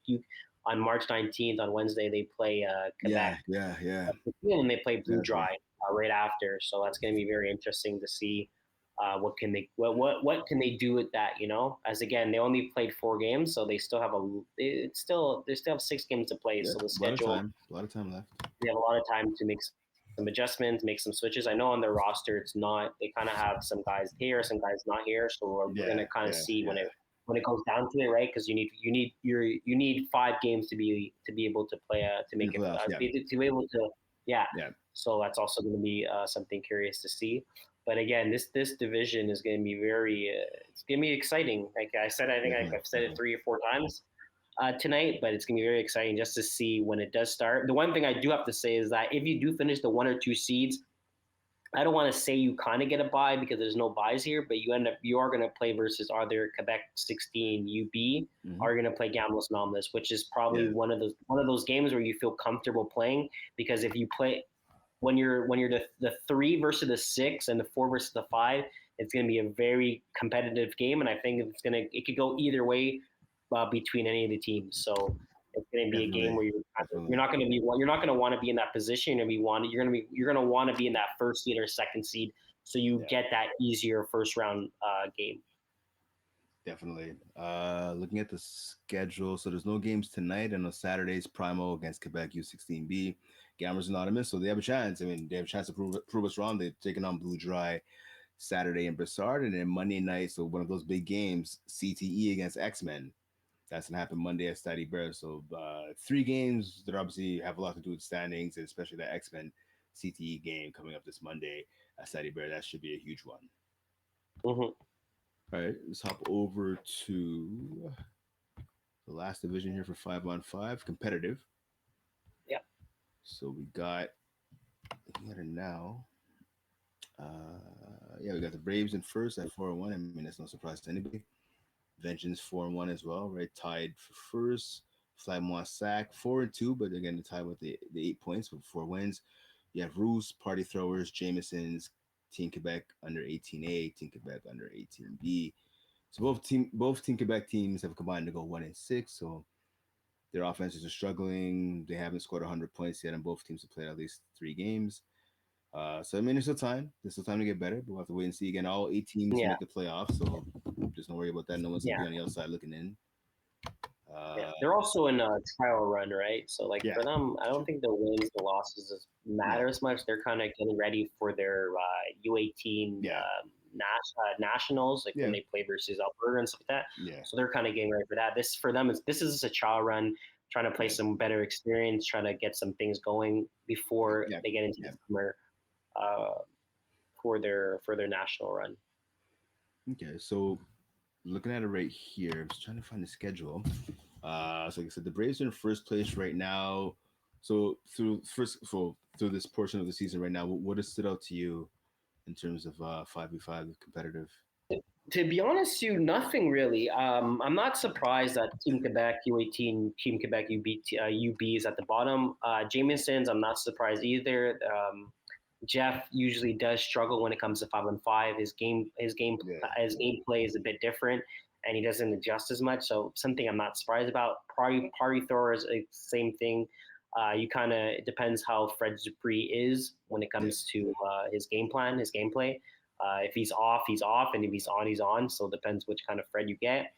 on March 19th on Wednesday. They play Quebec, and they play Blue Dry right after. So that's going to be very interesting to see. What can they do with that? As again, they only played 4 games, so they still have they still have 6 games to play. So the schedule, a lot of time left. They have a lot of time to make some adjustments, make some switches. I know on their roster, it's not. They kind of have some guys here, some guys not here. So we're gonna kind of see when it comes down to it, right? Because you need 5 games to be able to play to make it to be able to So that's also going to be something curious to see. But again, this division is going to be it's going to be exciting. Like I said, I think I've said it 3 or 4 times tonight, but it's going to be very exciting just to see when it does start. The one thing I do have to say is that if you do finish the 1 or 2 seeds, I don't want to say you kind of get a bye because there's no byes here, but you are going to play versus either Quebec 16 UB are going to play Gamblers Anomalous, which is probably one of those games where you feel comfortable playing, because if you play when you're the 3 versus the 6 and the 4 versus the 5, it's going to be a very competitive game, and I think it could go either way between any of the teams. So it's going to be a game where you're not going to want to be in that position. You're going to want to be in that first seed or second seed, so you get that easier first round game. Definitely. Looking at the schedule, so there's no games tonight, and on Saturdays, Primo against Quebec U16B, Gamers Anonymous, so they have a chance. I mean, they have a chance to prove us wrong. They're taking on Blue Dry Saturday in Broussard, and then Monday night, so one of those big games, CTE against X-Men. That's going to happen Monday at Stade Bear. So 3 games that obviously have a lot to do with standings, and especially that X-Men CTE game coming up this Monday at Stade Bear. That should be a huge one. Mm-hmm. All right, let's hop over to the last division here for 5-on-5, competitive. Yeah. So we got it now. We got the Braves in first at 4-1. I mean, that's no surprise to anybody. Vengeance 4-1 as well, right? Tied for first. Flagmont Sac 4-2, but again, the tie with the 8 points with 4 wins. You have Roos, Party Throwers, Jameson's, Team Quebec under 18A, Team Quebec under 18B. So both Team Quebec teams have combined to go 1-6. So their offenses are struggling. They haven't scored 100 points yet, and both teams have played at least 3 games. So I mean, there's still time. There's still time to get better, but we'll have to wait and see. Again, all 8 teams make the playoffs, so just don't worry about that. No one's gonna be on the outside looking in. They're also in a trial run, right? So for them, I don't think the wins, the losses matter as much. They're kind of getting ready for their U18 nationals, when they play versus Alberta and stuff like that. Yeah. So they're kind of getting ready for that. This for them is a trial run, trying to play some better experience, trying to get some things going before they get into the summer for their national run. Okay, so looking at it right here, I was trying to find the schedule. So like I said, the Braves are in first place right now. So through this portion of the season right now, what has stood out to you in terms of 5v5 competitive? To be honest, nothing really. I'm not surprised that Team Quebec U18, Team Quebec UB is at the bottom. Jameson's, I'm not surprised either. Jeff usually does struggle when it comes to 5-on-5. His gameplay is a bit different, and he doesn't adjust as much. So something I'm not surprised about. Party Throwers, same thing. It depends how Fred Dupree is when it comes to his game plan, his gameplay. If he's off, he's off, and if he's on, he's on. So it depends which kind of Fred you get.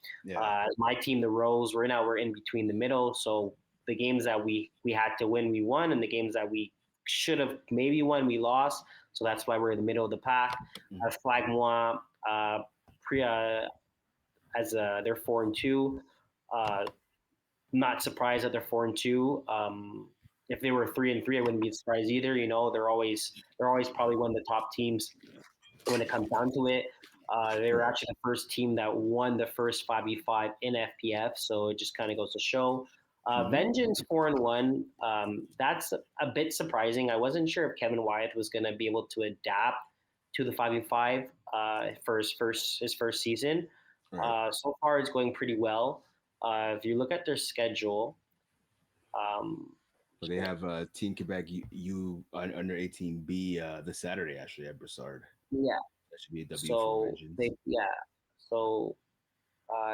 My team, the Rose, right now we're in between the middle. So the games that we had to win, we won, and the games that we should have maybe won, we lost. So that's why we're in the middle of the pack. Flagmois, as they're 4-2. Not surprised that they're 4-2. If they were 3-3, I wouldn't be surprised either. You know, they're always probably one of the top teams when it comes down to it. They were actually the first team that won the first 5v5 in FPF, so it just kind of goes to show. Vengeance 4-1. That's a bit surprising. I wasn't sure if Kevin Wyatt was going to be able to adapt to the 5v5 for his first season. Right. So far, it's going pretty well. If you look at their schedule, they have Team Quebec U under 18B this Saturday actually at Broussard. Yeah, that should be a W so for Vengeance.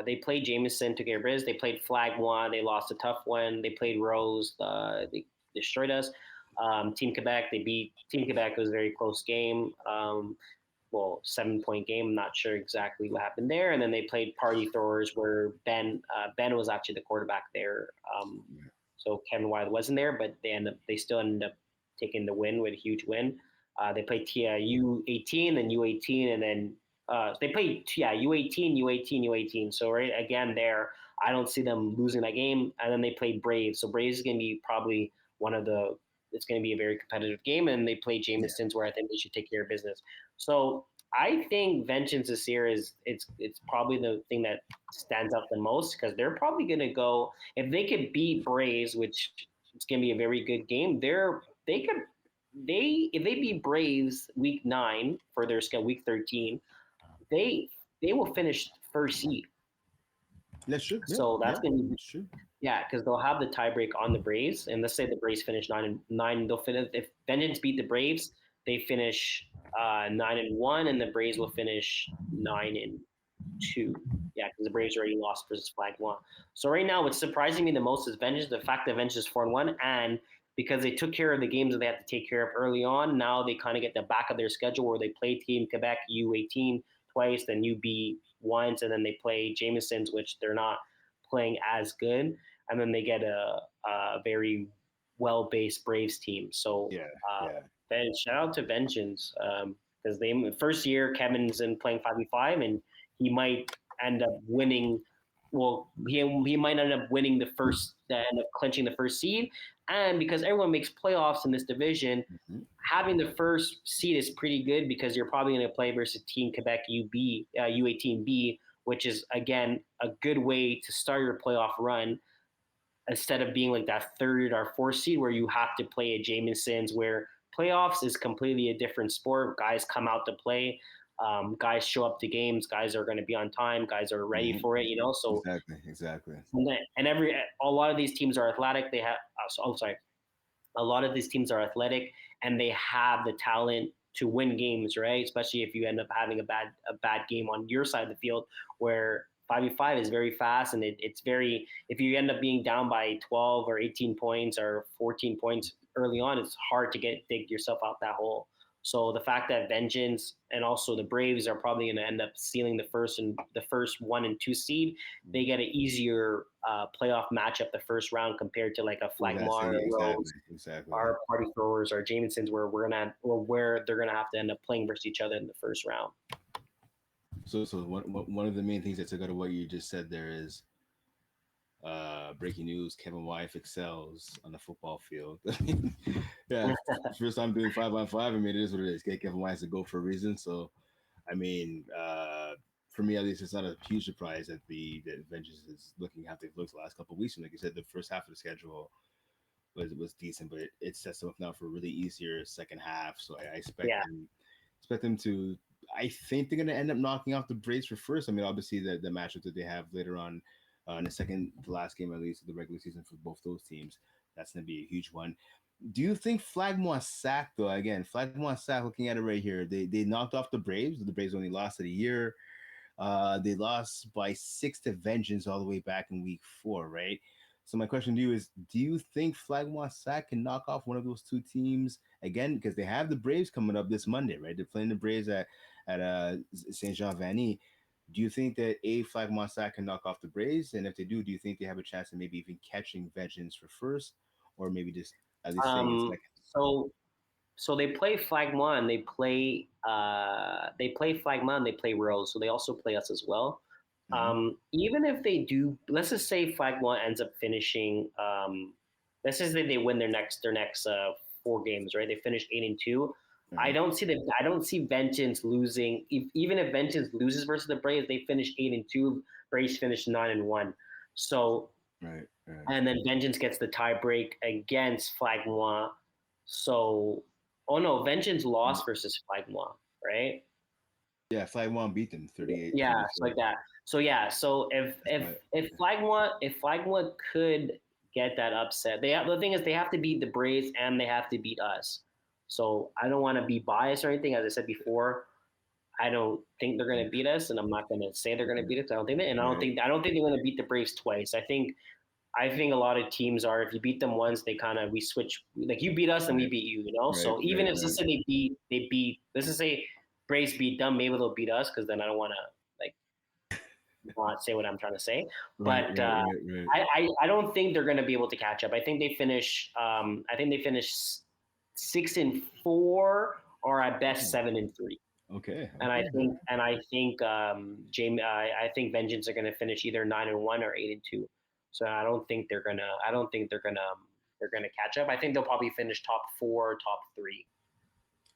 They played Jameson to get Riz. They played Flagmois. They lost a tough one. They played Rose. They destroyed us. Team Quebec, they beat Team Quebec. It was a very close game. 7-point game. I'm not sure exactly what happened there. And then they played Party Throwers, where Ben was actually the quarterback there. So Kevin Wyatt wasn't there, but they still ended up taking the win with a huge win. They played U18 and U18, and then they played U18, U18, U18. So right again there, I don't see them losing that game. And then they played Braves. So Braves is going to be probably it's going to be a very competitive game. And they play Jameson's, where I think they should take care of business. So I think Vengeance this year it's probably the thing that stands out the most, because they're probably going to go, if they could beat Braves, which it's going to be a very good game. If they beat Braves week 9 for their schedule, week 13, they will finish first seed. That's true. So that's going to be true. Yeah, because they'll have the tiebreak on the Braves, and let's say the Braves finish 9-9. They'll finish, if Vengeance beat the Braves, they finish 9-1, and the Braves will finish 9-2. Yeah, because the Braves already lost versus Flagmois. So right now, what's surprising me the most is Vengeance. The fact that Vengeance is 4-1, and because they took care of the games that they had to take care of early on, now they kind of get the back of their schedule, where they play Team Quebec U18 twice, then UB once, and then they play Jameson's, which they're not playing as good, and then they get a very well-based Braves team. So then shout out to Vengeance, because they first year Kevin's in playing 5v5, and he might end up winning. Well, he might end up winning end up clinching the first seed, and because everyone makes playoffs in this division, having the first seed is pretty good, because you're probably going to play versus Team Quebec U18B, which is, again, a good way to start your playoff run, instead of being like that third or fourth seed where you have to play at Jameson's, where playoffs is completely a different sport. Guys come out to play. Guys show up to games. Guys are going to be on time. Guys are ready for it, you know? So Exactly. And a lot of these teams are athletic. They have, a lot of these teams are athletic, and they have the talent to win games, right? Especially if you end up having a bad game on your side of the field, where 5v5 is very fast, and it's very, if you end up being down by 12 or 18 points or 14 points early on, it's hard to dig yourself out that hole. So the fact that Vengeance and also the Braves are probably going to end up sealing the first 1 and 2 seed, they get an easier playoff matchup the first round, compared to like a Flagmois or Party Throwers or Jameson's, where they're gonna have to end up playing versus each other in the first round. So one of the main things that took out of what you just said there is breaking news: Kevin Wyatt excels on the football field. First time doing 5-on-5. I mean, it is what it is. Kevin Wyatt's a go for a reason. So, I mean, for me at least, it's not a huge surprise that Vengeance is looking how they've looked the last couple of weeks. And like you said, the first half of the schedule was decent, but it sets them up now for a really easier second half. So I expect them to. I think they're going to end up knocking off the Braves for first. I mean, obviously the matchup that they have later on in the last game at least of the regular season for both those teams, that's going to be a huge one. Do you think Flagmois sack, though? Again, Flagmois sack, looking at it right here, they knocked off the Braves. The Braves only lost at a year. They lost by 6 to Vengeance all the way back in week 4, right? So my question to you is, do you think Flagmois sack can knock off one of those two teams again? Because they have the Braves coming up this Monday, right? They're playing the Braves at at Saint Jean Vanny. Do you think that Flag Monsac can knock off the Braves? And if they do you think they have a chance of maybe even catching Vengeance for first, or maybe just at least staying in second? So they play Flagma and they play Flagma and they play Rose, so they also play us as well. Even if they do, let's just say Flagma ends up finishing. Let's just say they win their next 4 games, right? They finish 8-2. I don't see Vengeance losing. Even if Vengeance loses versus the Braves, they finish 8-2. Braves finish 9-1. So right. And then Vengeance gets the tie break against Flagma. So, oh no, Vengeance lost versus Flagma, right? Yeah, Flagma beat them 38. Yeah, it's like that. So yeah, so if Flagma could get that upset, the thing is they have to beat the Braves and they have to beat us. So I don't want to be biased or anything. As I said before, I don't think they're going to beat us, and I'm not going to say they're going to beat us. I don't think that, and I don't think they're going to beat the Braves twice. I think a lot of teams are, if you beat them once, we switch. Like you beat us and we beat you, you know. So even if let's say they beat, let's just say Braves beat them, maybe they'll beat us, because then I don't want to not say what I'm trying to say. But I don't think they're going to be able to catch up. I think they finish 6-4 or at best 7-3. Okay. And I think Vengeance are going to finish either 9-1 or 8-2. So I don't think they're gonna catch up. I think they'll probably finish top 4, top 3.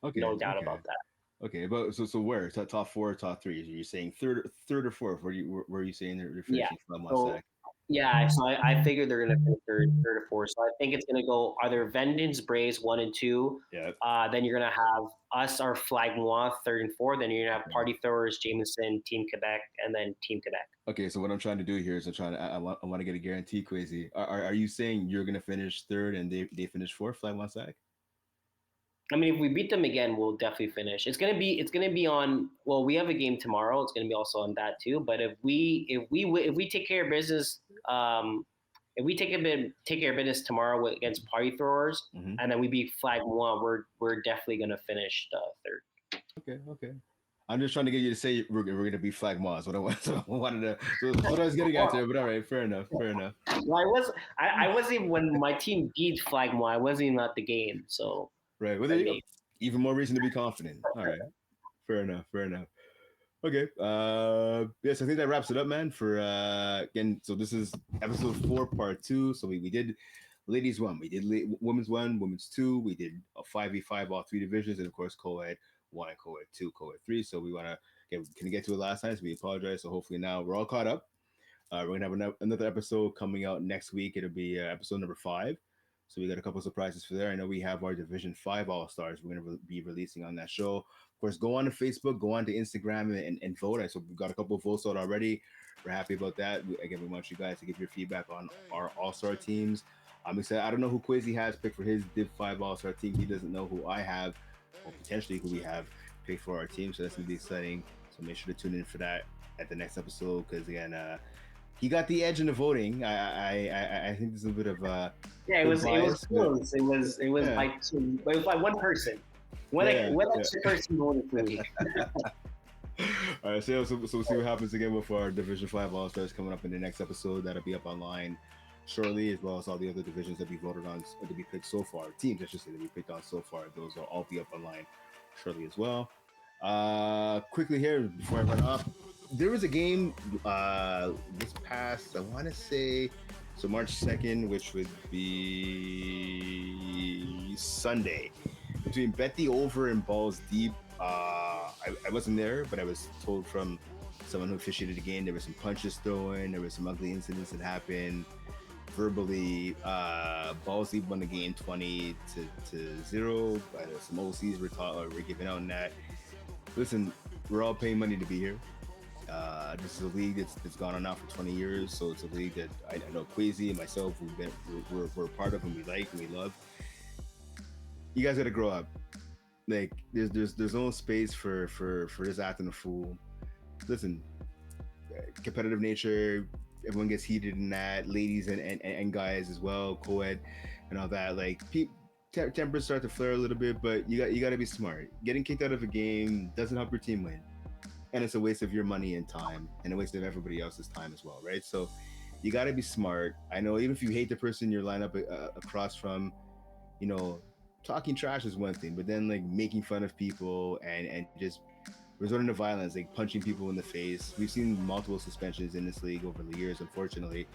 Okay. No doubt about that. Okay, but so where top 4, top 3? You're saying third or fourth? Where are you saying they're finishing from? So I figured they're gonna finish third or fourth. So I think it's gonna go either Vengeance, Braves 1 and 2. Yeah. Then you're gonna have us, our Flag Noir 3rd and 4th. Then you're gonna have Party Throwers, Jameson, Team Quebec, and then Team Quebec. Okay, so what I'm trying to do here is I want to get a guarantee, Quaysie. Are you saying you're gonna finish 3rd and they finish 4th, Flag Monsac? I mean, if we beat them again, we'll definitely finish. It's gonna be on. Well, we have a game tomorrow. It's gonna be also on that too. But if we take care of business, if we take care of business tomorrow against Party Throwers, and then we beat Flag One, we're definitely gonna finish 3rd. Okay. I'm just trying to get you to say we're gonna be Flag Moss. What I wanted to. So what I was getting at there, but all right, fair enough. Well, I wasn't, when my team beat Flag Moss, I wasn't even at the game, so. Right. Well, there you go. Even more reason to be confident. All right. Fair enough. Okay. Yes, I think that wraps it up, man. For again, so this is episode 4, part 2. So we did ladies 1, we did women's 1, women's 2. We did a 5v5 all 3 divisions, and of course co-ed 1 and co-ed 2, co-ed 3. So we want to get to it last time, so we apologize. So hopefully now we're all caught up. We're gonna have another episode coming out next week. It'll be episode number 5. So we got a couple of surprises for there. I know we have our Division 5 All-Stars we're going to be releasing on that show. Of course, go on to Facebook, go on to Instagram and vote. So we've got a couple of votes out already. We're happy about that. We want you guys to give your feedback on our All-Star teams. I'm excited. I don't know who Quaysie has picked for his Div 5 All-Star team. He doesn't know who I have, or potentially who we have picked for our team. So that's going to be exciting. So make sure to tune in for that at the next episode, because again, he got the edge in the voting. I think there's a bit of it was close. It was by one person. One extra person voted for me. All right, so we'll see what happens again with our Division 5 All-Stars coming up in the next episode. That'll be up online shortly, as well as all the other divisions that we voted on, that we picked so far. Teams, I should say, that we picked on so far. Those will all be up online shortly as well. Quickly here, before I run off, there was a game this past, I want to say, so March 2nd, which would be Sunday, between Bet the Over and Balls Deep. I wasn't there, but I was told from someone who officiated the game, there were some punches thrown, there were some ugly incidents that happened verbally. Balls Deep won the game 20-0, but some OCs were giving out in that. Listen, we're all paying money to be here. This is a league that's gone on now for 20 years, so it's a league that I know Quaysie and myself we're part of, and we like and we love. You guys got to grow up. Like there's no space for this acting a fool. Listen, competitive nature. Everyone gets heated in that. Ladies and guys as well, co-ed and all that. Like tempers start to flare a little bit, but you got to be smart. Getting kicked out of a game doesn't help your team win, and it's a waste of your money and time, and a waste of everybody else's time as well, right? So you got to be smart. I know even if you hate the person you're lined up across from, you know, talking trash is one thing, but then like making fun of people and just resorting to violence, like punching people in the face. We've seen multiple suspensions in this league over the years. Unfortunately,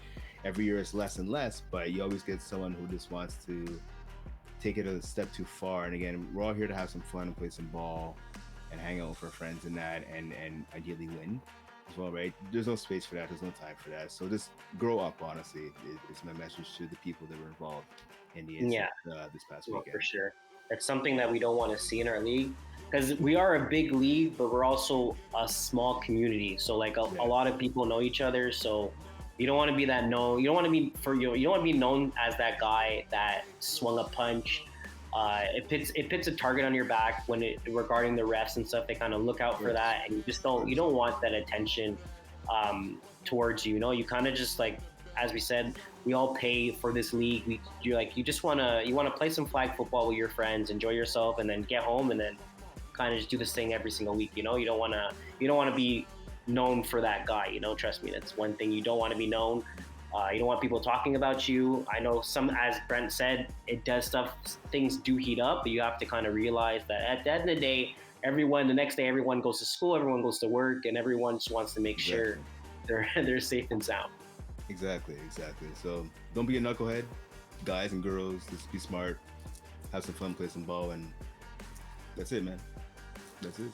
every year it's less and less, but you always get someone who just wants to take it a step too far. And again, we're all here to have some fun and play some ball and hang out with our friends and that, and ideally win as well, right? There's no space for that. There's no time for that. So just grow up, honestly, is my message to the people that were involved in the incident this past weekend. For sure. That's something that we don't want to see in our league, because we are a big league, but we're also a small community. So like a lot of people know each other. So you don't want to be that known. You don't want to be you don't want to be known as that guy that swung a punch. It puts a target on your back regarding the refs and stuff. They kind of look out for that, and you don't want that attention towards you. You know, you kind of just like, as we said, we all pay for this league. You just want to play some flag football with your friends, enjoy yourself, and then get home and then kind of just do this thing every single week. You know, you don't want to be known for that guy. You know, trust me, that's one thing you don't want to be known. You don't want people talking about you. I know as Brent said, things do heat up, but you have to kind of realize that at the end of the day, the next day, everyone goes to school, everyone goes to work, and everyone just wants to make sure they're safe and sound. Exactly. So don't be a knucklehead, guys and girls. Just be smart, have some fun, play some ball, and that's it, man. That's it.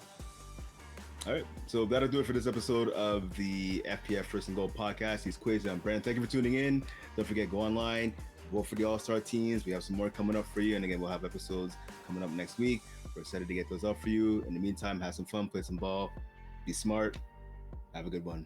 All right, so that'll do it for this episode of the FPF First and Goal podcast. He's Quaysie, I'm Brent. Thank you for tuning in. Don't forget, go online, vote for the All-Star teams. We have some more coming up for you, and again, we'll have episodes coming up next week. We're excited to get those up for you. In the meantime, have some fun, play some ball, be smart, have a good one.